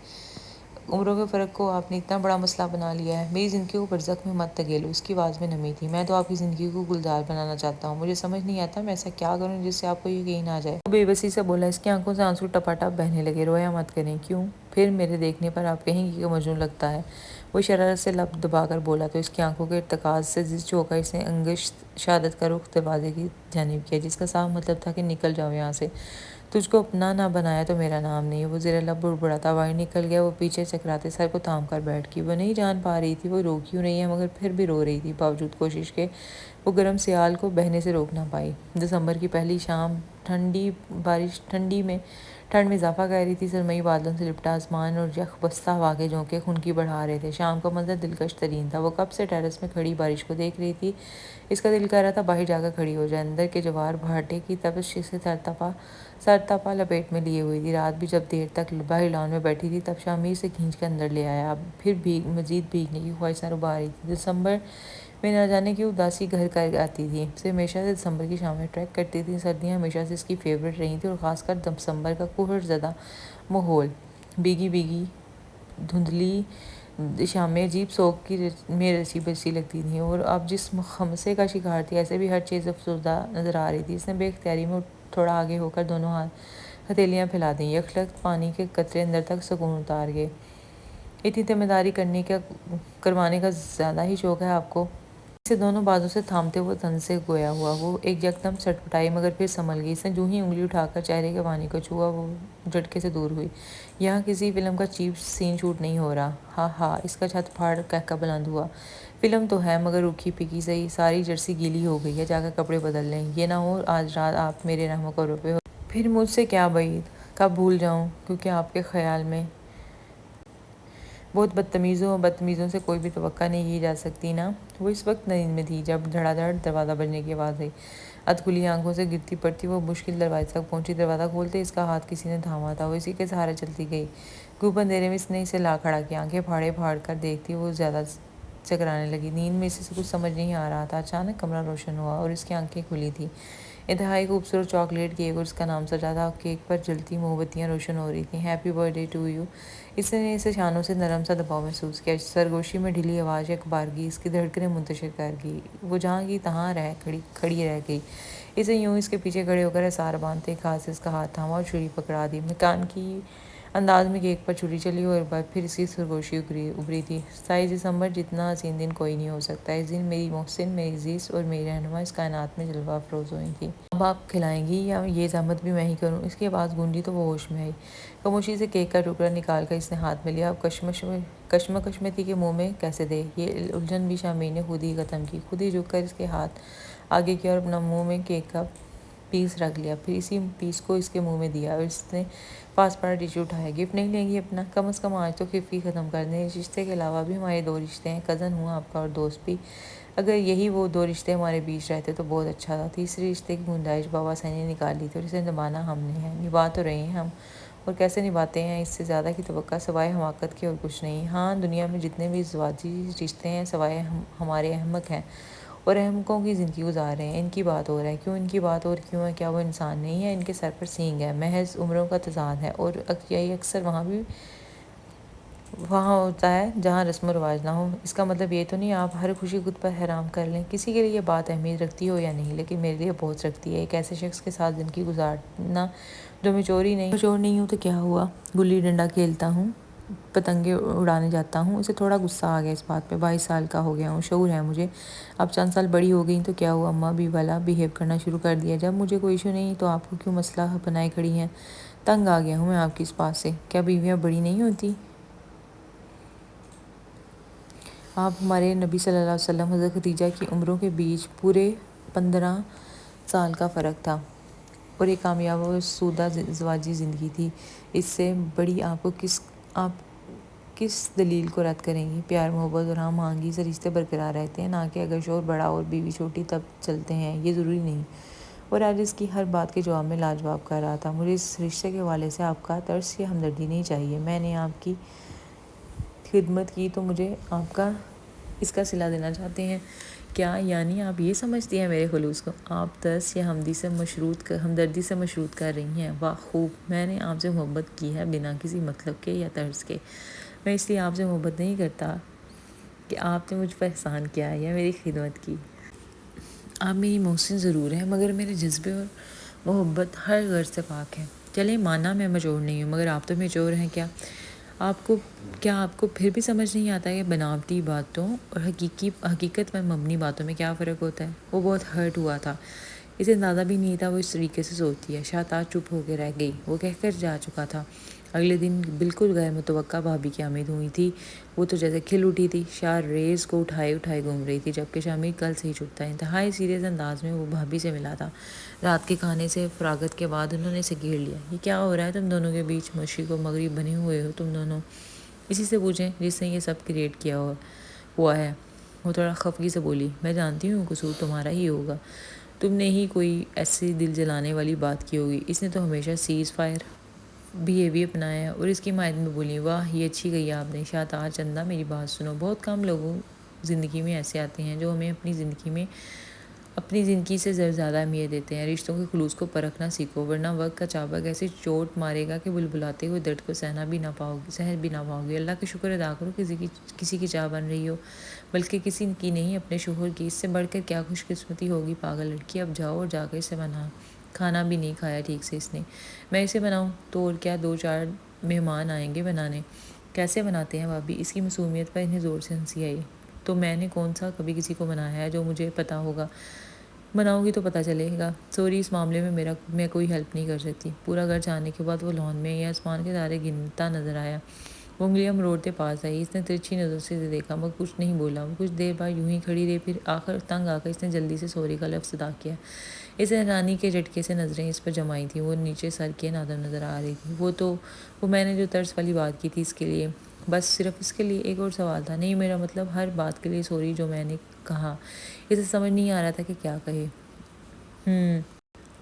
عمروں کے فرق کو آپ نے اتنا بڑا مسئلہ بنا لیا ہے۔ میری زندگی کو برزخ میں مت دھکیلو۔ اس کی آواز میں نمی تھی۔ میں تو آپ کی زندگی کو گلزار بنانا چاہتا ہوں، مجھے سمجھ نہیں آتا میں ایسا کیا کروں جس سے آپ کو یقین آ جائے۔ وہ بے بسی سے بولا۔ اس کی آنکھوں سے آنسو ٹپا بہنے لگے۔ رویا مت کریں۔ کیوں؟ پھر میرے دیکھنے پر آپ کہیں گی کہ مجنون لگتا ہے۔ وہ شرارت سے لب دبا کر بولا تو اس کی آنکھوں کے ارتکاز سے زد چونکا اس نے انگشت شہادت کا رخ دروازے کی جانب کیا، جس کا صاف مطلب تھا کہ نکل جاؤ یہاں سے، تجھ کو اپنا نہ بنایا تو میرا نام نہیں۔ وہ زیر لب بڑبڑاتا باہر نکل گیا۔ وہ پیچھے چکراتے سر کو تھام کر بیٹھ گئی۔ وہ نہیں جان پا رہی تھی وہ رو کیوں رہی ہے، مگر پھر بھی رو رہی تھی، باوجود کوشش کے وہ گرم سیال کو بہنے سے روک نہ پائی۔ دسمبر کی پہلی شام ٹھنڈ میں اضافہ کر رہی تھی۔ سرمئی بادلوں سے لپٹا آسمان اور یخ بستہ ہوا کے جھونکے خنکی بڑھا رہے تھے۔ شام کا منظر دلکش ترین تھا۔ وہ کب سے ٹیرس میں کھڑی بارش کو دیکھ رہی تھی، اس کا دل کہہ رہا تھا باہر جا کر کھڑی ہو جائے۔ اندر کے جوار بھاٹے کی تپش سے سر تپا لپیٹ میں لیے ہوئی تھی۔ رات بھی جب دیر تک باہر لان میں بیٹھی تھی تب شاہ میر سے کھینچ کے اندر لے آیا۔ اب پھر مزید بھیگنے کی خواہشیں ابھار رہی تھی۔ دسمبر میں نہ جانے کیوں اداسی گھر کر آتی تھی۔ اسے ہمیشہ سے دسمبر کی شامیں اٹریکٹ کرتی تھیں۔ سردیاں ہمیشہ سے اس کی فیورٹ رہی تھیں اور خاص کر دسمبر کا کہر زدہ ماحول، بھیگی دھندلی شامیں عجیب سوگ میں رسی بسی لگتی تھیں، اور اب جس خمسے کا شکار تھی ایسے بھی ہر چیز افسردہ نظر آ رہی تھی۔ اس نے بے اختیاری میں تھوڑا آگے ہو کر دونوں ہتھیلیاں پھیلا دیں۔ یکلخت پانی کے قطرے اندر تک سکون اتار گئے۔ اتنی تیمارداری کروانے کا زیادہ ہی شوق ہے آپ کو؟ اسے دونوں بازوں سے تھامتے ہوئے تن سے گویا ہوا۔ وہ ایک یکدم سٹپٹائی مگر پھر سنبھل گئی۔ اس نے جو ہی انگلی اٹھا کر چہرے کے پانی کو چھوا وہ جھٹکے سے دور ہوئی۔ یہاں کسی فلم کا چیپ سین شوٹ نہیں ہو رہا۔ ہا ہا، اس کا چھت پھاڑ کہکہ بلند ہوا۔ فلم تو ہے مگر روکھی پکی سی، ساری جرسی گیلی ہو گئی ہے، جا کر کپڑے بدل لیں۔ یہ نہ ہو آج رات آپ میرے رحم و کرم پہ ہو۔ پھر مجھ سے کیا بعید؟ کب بھول جاؤں؟ کیونکہ آپ کے خیال میں بہت بدتمیز ہوں، بدتمیزوں سے کوئی بھی توقع نہیں کی جا سکتی نا۔ وہ اس وقت نیند میں تھی جب دھڑا دھڑ دروازہ بجنے کی آواز آئی۔ ادھ کھلی آنکھوں سے گرتی پڑتی وہ مشکل دروازے تک پہنچی۔ دروازہ کھولتے اس کا ہاتھ کسی نے تھاما تھا۔ وہ اسی کے سہارے چلتی گئی۔ گھوپ اندھیرے میں اس نے اسے لا کھڑا کیا۔ آنکھیں پھاڑ کر دیکھتی وہ زیادہ چکرانے لگی۔ نیند میں اسے کچھ سمجھ نہیں آ رہا تھا۔ اچانک کمرہ روشن ہوا اور اس کی آنکھیں کھلی تھیں۔ انتہائی خوبصورت چاکلیٹ کیک اور اس کا نام سجا تھا۔ کیک پر جلتی موم بتیاں روشن ہو رہی تھیں۔ Happy birthday to you. اس نے اسے شانوں سے نرم سا دباؤ محسوس کیا۔ سرگوشی میں ڈھیلی آواز یک بارگی اس کی دھڑکنیں منتشر کر گئی۔ وہ جہاں کی تہاں کھڑی رہ گئی۔ اسے یوں اس کے پیچھے کھڑے ہو کر احسار باندھتے ایک ہاتھ سے اس کا ہاتھ تھاما اور چھری پکڑا دی۔ مکانکی انداز میں کیک پر چھری چلی اور ایک بار پھر اس کی سرگوشی ابری تھی۔ 27 دسمبر، جتنا حسین دن کوئی نہیں ہو سکتا۔ اس دن میری محسن، میری عزیز اور میری رہنما اس کائنات میں جلوہ افروز ہوئی تھی۔ اب آپ کھلائیں گی یا یہ زحمت بھی میں ہی کروں؟ اس کی آواز گونجی تو وہ ہوش میں آئی۔ خاموشی سے کیک کا ٹکڑا نکال کر اس نے ہاتھ میں لیا۔ اب کشمکش میں تھی کہ منہ میں کیسے دے۔ یہ الجھن بھی شاہ میر نے خود ہی ختم کی۔ خود ہی جھک کر اس کے ہاتھ آگے کیا اور اپنا منہ میں کیک کا پیس رکھ لیا۔ پھر اسی پیس کو اس کے منہ میں دیا اور اس نے پاس پڑا ٹیشو اٹھایا۔ گفٹ نہیں لیں گی اپنا؟ کم از کم آج تو خفگی ختم کر دیں۔ اس رشتے کے علاوہ بھی ہمارے 2 رشتے ہیں، کزن ہوں آپ کا اور دوست بھی۔ اگر یہی وہ 2 رشتے ہمارے بیچ رہتے تو بہت اچھا تھا۔ تیسرے رشتے کی گنجائش بابا صاحب نے نکال لی تھی اور اسے نبھانا ہم نے ہے۔ نبھا تو رہے ہیں ہم، اور کیسے نبھاتے ہیں، اس سے زیادہ کی توقع سوائے حماقت کے اور کچھ نہیں۔ ہاں، دنیا میں جتنے بھی ازدواجی رشتے ہیں سوائے ہمارے احمق ہیں اور احمقوں کی زندگی گزار رہے ہیں۔ ان کی بات اور ہے۔ کیوں ان کی بات اور کیوں ہے؟ کیا وہ انسان نہیں ہے؟ ان کے سر پر سینگ ہے، محض عمروں کا تضاد ہے، اور یہی اکثر وہاں ہوتا ہے جہاں رسم و رواج نہ ہو۔ اس کا مطلب یہ تو نہیں آپ ہر خوشی خود پر حرام کر لیں؟ کسی کے لیے یہ بات اہمیت رکھتی ہو یا نہیں، لیکن میرے لیے بہت رکھتی ہے۔ ایک ایسے شخص کے ساتھ زندگی گزارنا جو میں چور نہیں ہوں تو کیا ہوا؟ گلی ڈنڈا کھیلتا ہوں، پتنگیں اڑانے جاتا ہوں۔ اسے تھوڑا غصہ آ گیا اس بات پہ۔ 22 سال کا ہو گیا ہوں، شعور ہے مجھے۔ اب چند سال بڑی ہو گئی تو کیا ہوا؟ اماں بھی والا بیہیو کرنا شروع کر دیا۔ جب مجھے کوئی ایشو نہیں تو آپ کو کیوں مسئلہ بنائے کھڑی ہیں؟ تنگ آ گیا ہوں میں آپ کی اس بات سے۔ کیا بیویاں بڑی نہیں ہوتی؟ آپ ہمارے نبی صلی اللہ علیہ وسلم حضرت خدیجہ کی عمروں کے بیچ پورے 15 سال کا فرق تھا، اور ایک کامیاب اور سودہ ازدواجی زندگی تھی۔ اس سے بڑی آپ کس دلیل کو رد کریں گی؟ پیار، محبت اور ہم آہنگی سے رشتے برقرار رہتے ہیں، نہ کہ اگر شوہر بڑا اور بیوی چھوٹی تب چلتے ہیں۔ یہ ضروری نہیں۔ اور آج اس کی ہر بات کے جواب میں لاجواب کر رہا تھا۔ مجھے اس رشتے کے حوالے سے آپ کا ترس یا ہمدردی نہیں چاہیے۔ میں نے آپ کی خدمت کی تو مجھے آپ کا اس کا صلہ دینا چاہتے ہیں کیا؟ یعنی آپ یہ سمجھتی ہیں میرے خلوص کو؟ آپ ترس یا ہمدردی سے مشروط کر رہی ہیں؟ واہ خوب! میں نے آپ سے محبت کی ہے بنا کسی مطلب کے یا طرز کے۔ میں اس لیے آپ سے محبت نہیں کرتا کہ آپ نے مجھ پر احسان کیا ہے یا میری خدمت کی۔ آپ میری محسن ضرور ہیں مگر میرے جذبے اور محبت ہر غرض سے پاک ہے۔ چلیں مانا میں مچور نہیں ہوں مگر آپ تو مچور ہیں کیا؟ آپ کو پھر بھی سمجھ نہیں آتا کہ بناوٹی باتوں اور حقیقت پر مبنی باتوں میں کیا فرق ہوتا ہے؟ وہ بہت ہرٹ ہوا تھا، اسے اندازہ بھی نہیں تھا وہ اس طریقے سے سوچتی ہے۔ شاہتاج چپ ہو کے رہ گئی، وہ کہہ کر جا چکا تھا۔ اگلے دن بالکل غیر متوقع بھابھی کی آمد ہوئی تھی۔ وہ تو جیسے کھل اٹھی تھی، شاہ ریز کو اٹھائے گھوم رہی تھی جبکہ شامیر کل سے ہی چپ تھا۔ انتہائی سیریس انداز میں وہ بھابھی سے ملا تھا۔ رات کے کھانے سے فراغت کے بعد انہوں نے اسے گھیر لیا۔ یہ کیا ہو رہا ہے تم دونوں کے بیچ؟ مشرق و مغرب بنے ہوئے ہو تم دونوں۔ اسی سے پوچھیں جس نے یہ سب کریٹ کیا ہوا ہے۔ وہ تھوڑا خفگی سے بولی، میں جانتی ہوں قصور تمہارا ہی ہوگا، تم نے ہی کوئی ایسی دل جلانے والی بات کی ہوگی۔ اس نے تو ہمیشہ سیز فائر بیہیویئر اپنایا ہے۔ اور اس کی حمایت میں بولی، واہ یہ اچھی کہی آپ نے۔ شاہتاج چندہ میری بات سنو، بہت کم لوگوں زندگی میں ایسے آتے ہیں جو ہمیں اپنی زندگی سے زیادہ اہمیت دیتے ہیں۔ رشتوں کے خلوص کو پرکھنا سیکھو ورنہ وقت کا چابک ایسی چوٹ مارے گا کہ بلبلاتے ہوئے درد کو سہ بھی نہ پاؤ گی۔ اللہ کا شکر ادا کرو کسی کی چاہ بن رہی ہو، بلکہ کسی کی نہیں اپنے شوہر کی۔ اس سے بڑھ کر کیا خوش قسمتی ہوگی پاگل لڑکی۔ اب جاؤ اور جا کر اسے بنا۔ کھانا بھی نہیں کھایا ٹھیک سے اس نے۔ میں اسے بناؤں تو اور کیا، 2-4 مہمان آئیں گے بنانے۔ کیسے بناتے ہیں بھابھی؟ اس کی معصومیت پر انہیں زور سے ہنسی آئی۔ تو میں نے کون سا کبھی کسی کو بنایا ہے جو مجھے پتہ ہوگا؟ بناؤں گی تو پتہ چلے گا۔ سوری، اس معاملے میں میں کوئی ہیلپ نہیں کر سکتی۔ پورا گھر جانے کے بعد وہ لان میں یا آسمان کے تارے گنتا نظر آیا۔ وہ انگلیاں مروڑتے پاس آئی۔ اس نے ترچھی نظر سے اسے دیکھا مگر کچھ نہیں بولا۔ وہ کچھ دیر بعد یوں ہی کھڑی رہی، پھر آخر تنگ آ کر اس نے جلدی سے سوری کا لفظ ادا کیا۔ اسے حیرانی کے جھٹکے سے نظریں اس پر جمائی تھیں۔ وہ نیچے سر کے نادم نظر آ رہی تھی۔ وہ میں نے جو طرز والی بات کی تھی اس کے لیے، بس صرف اس کے لیے؟ ایک اور سوال تھا۔ نہیں، میرا مطلب ہر بات کے لیے سوری جو میں نے کہا۔ اسے سمجھ نہیں آ رہا تھا کہ کیا کہے۔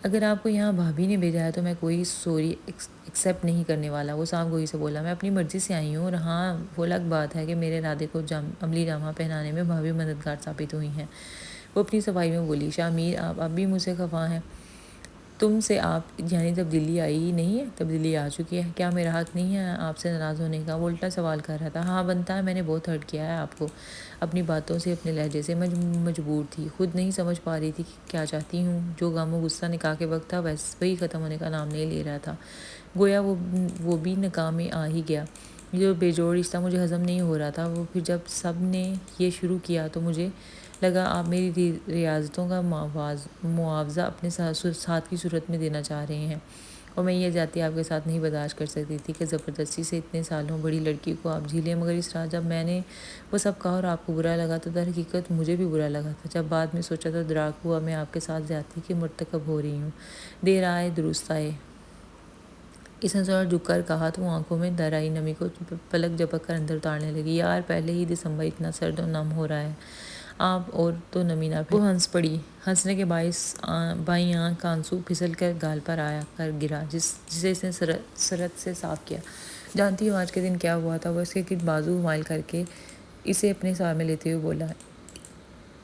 اگر آپ کو یہاں بھابھی نے بھیجا ہے تو میں کوئی سوری ایکسیپٹ نہیں کرنے والا، وہ صاف گوئی سے بولا۔ میں اپنی مرضی سے آئی ہوں اور ہاں وہ الگ بات ہے کہ میرے ارادے کو عملی جامہ پہنانے میں بھابھی مددگار ثابت ہوئی ہیں۔ وہ اپنی صفائی میں بولی، شامیر آپ اب بھی مجھ سے خفا ہیں؟ تم سے آپ یعنی تبدیلی آئی ہی نہیں ہے؟ تبدیلی آ چکی ہے۔ کیا میرا حق نہیں ہے آپ سے ناراض ہونے کا؟ وہ الٹا سوال کر رہا تھا۔ ہاں بنتا ہے، میں نے بہت ہرٹ کیا ہے آپ کو، اپنی باتوں سے، اپنے لہجے سے۔ مجبور تھی، خود نہیں سمجھ پا رہی تھی کہ کیا چاہتی ہوں۔ جو غم و غصہ نکاح کے وقت تھا وہی ختم ہونے کا نام نہیں لے رہا تھا۔ گویا وہ بھی نکاح میں آ ہی گیا۔ جو بے جوڑ رشتہ مجھے ہضم نہیں ہو رہا تھا، وہ پھر جب سب نے یہ شروع کیا تو مجھے لگا آپ میری ریاضتوں کا معاوضہ اپنے ساتھ کی صورت میں دینا چاہ رہے ہیں، اور میں یہ جاتی آپ کے ساتھ نہیں برداشت کر سکتی تھی کہ زبردستی سے اتنے سالوں بڑی لڑکی کو آپ جھیلیں۔ مگر اس رات جب میں نے وہ سب کہا اور آپ کو برا لگا تو در حقیقت مجھے بھی برا لگا تھا۔ جب بعد میں سوچا تو دراک ہوا میں آپ کے ساتھ زیادتی کی مرتکب ہو رہی ہوں۔ دیر آئے درست آئے، اس نے ذرا جھک کر کہا تو وہ آنکھوں میں در آئی نمی کو پلک جھپک کر اندر اتارنے لگی۔ یار پہلے ہی دسمبر اتنا سرد و نم ہو رہا ہے، آپ اور تو نمی نہ پھیلائیں۔ وہ ہنس پڑی، ہنسنے کے باعث بائیں آنکھ کا آنسو پھسل کر گال پر آیا کر گرا جسے اس نے سرت سے صاف کیا۔ جانتی ہوں آج کے دن کیا ہوا تھا؟ وہ اس کے گرد بازو مائل کر کے اسے اپنے سائے میں لیتے ہوئے بولا۔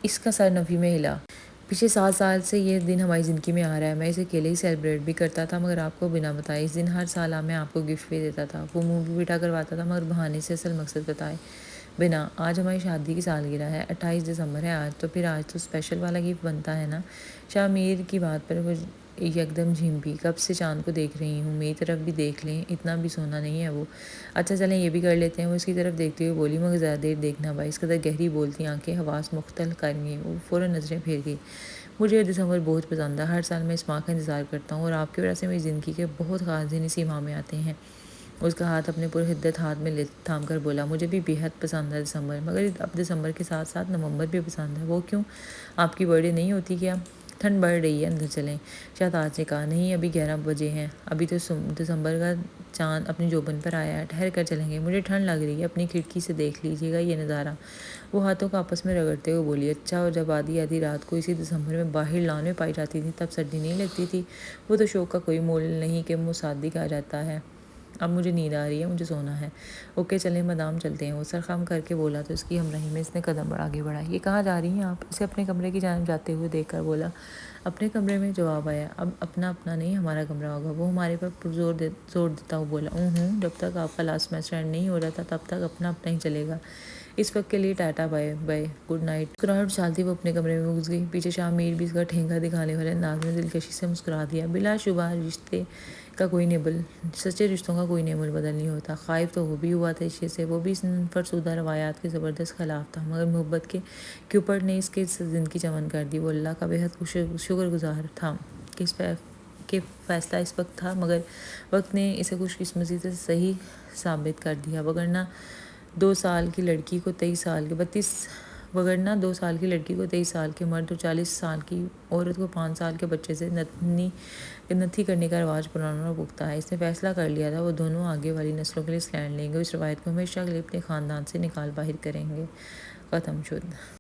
اس کا سر نفی میں ہلا۔ پچھلے 7 سال سے یہ دن ہماری زندگی میں آ رہا ہے۔ میں اسے اکیلے ہی سیلیبریٹ بھی کرتا تھا مگر آپ کو بنا بتائے۔ اس دن ہر سال میں آپ کو گفٹ بھی دیتا تھا، وہ منہ بھی میٹھا کرواتا تھا مگر بہانے سے اصل مقصد بتائے بنا۔ آج ہماری شادی کی سالگرہ ہے، 28 دسمبر ہے آج، تو پھر آج تو اسپیشل والا گفٹ بنتا ہے نا۔ شاہ میر کی بات پر وہ یکدم جھمپی۔ کب سے چاند کو دیکھ رہی ہوں، میری طرف بھی دیکھ لیں، اتنا بھی سونا نہیں ہے وہ۔ اچھا چلیں یہ بھی کر لیتے ہیں، وہ اس کی طرف دیکھتے ہوئے بولی مگر زیادہ دیر دیکھنا بھائی، اس قدر گہری بولتی آنکھیں حواس مختل کریں گی۔ وہ فوراً نظریں پھیر گئی۔ مجھے دسمبر بہت پسند ہے، ہر سال میں اس ماہ کا انتظار کرتا ہوں اور آپ کی وجہ سے میری زندگی کے بہت خاص دن اسی ماہ میں آتے ہیں۔ اس کا ہاتھ اپنے پرحدت ہاتھ میں تھام کر بولا، مجھے بھی بے حد پسند ہے دسمبر، مگر اب دسمبر کے ساتھ ساتھ نومبر بھی پسند ہے۔ وہ کیوں؟ آپ کی برتھ ڈے نہیں ہوتی کیا؟ ٹھنڈ بڑھ رہی ہے، اندر چلیں، شاہتاج نے کہا۔ نہیں، ابھی 11 بجے ہیں، ابھی تو دسمبر کا چاند اپنی جوبن پر آیا ہے، ٹھہر کر چلیں گے، مجھے ٹھنڈ لگ رہی ہے، اپنی کھڑکی سے دیکھ لیجیے گا یہ نظارہ۔ وہ ہاتھوں کو آپس میں رگڑتے ہوئے بولی، اچھا، اور جب آدھی رات کو اسی دسمبر میں باہر لان میں پائی جاتی تھی تب سردی نہیں لگتی تھی؟ وہ تو شوق کا کوئی مول نہیں کہ مصادق آ جاتا ہے، اب مجھے نیند آ رہی ہے، مجھے سونا ہے۔ اوکے چلیں مدام چلتے ہیں، وہ سرخم کر کے بولا تو اس کی ہمراہی میں اس نے قدم آگے بڑھا۔ یہ کہاں جا رہی ہیں آپ؟ اسے اپنے کمرے کی جانب جاتے ہوئے دیکھ کر بولا۔ اپنے کمرے میں، جواب آیا۔ اب اپنا نہیں ہمارا کمرہ ہوگا۔ وہ ہمارے پر زور دیتا ہوا بولا۔ جب تک آپ کا لاسٹ سیمسٹر اینڈ نہیں ہو رہا تھا تب تک اپنا ہی چلے گا۔ اس وقت کے لیے tata bye bye, good night. مسکراہٹ اچھالتی وہ اپنے کمرے میں گھس گئی۔ پیچھے شاہ میر بھی اس کا ٹھینگا دکھانے والے انداز میں دلکشی سے مسکرا دیا۔ بلا شبہ سچے رشتوں کا کوئی نیبل بدل نہیں ہوتا۔ خائف تو وہ بھی ہوا تھا اس چیز سے، وہ بھی اس فرسودہ روایات کے زبردست خلاف تھا، مگر محبت کے کیوپرڈ نے اس کی زندگی چمن کر دی۔ وہ اللہ کا بےحد شکر گزار تھا کہ فیصلہ اس وقت تھا، مگر وقت نے اسے خوش قسمتی سے صحیح ثابت کر دیا، وگرنہ 2 سال کی لڑکی کو 23 سال کے مرد اور 40 سال کی عورت کو 5 سال کے بچے سے نتھی کرنے کا رواج پرانا اور پختہ ہے۔ اس نے فیصلہ کر لیا تھا وہ دونوں آگے والی نسلوں کے لیے اسٹینڈ لیں گے اور اس روایت کو ہمیشہ کے لیے اپنے خاندان سے نکال باہر کریں گے۔ ختم شد۔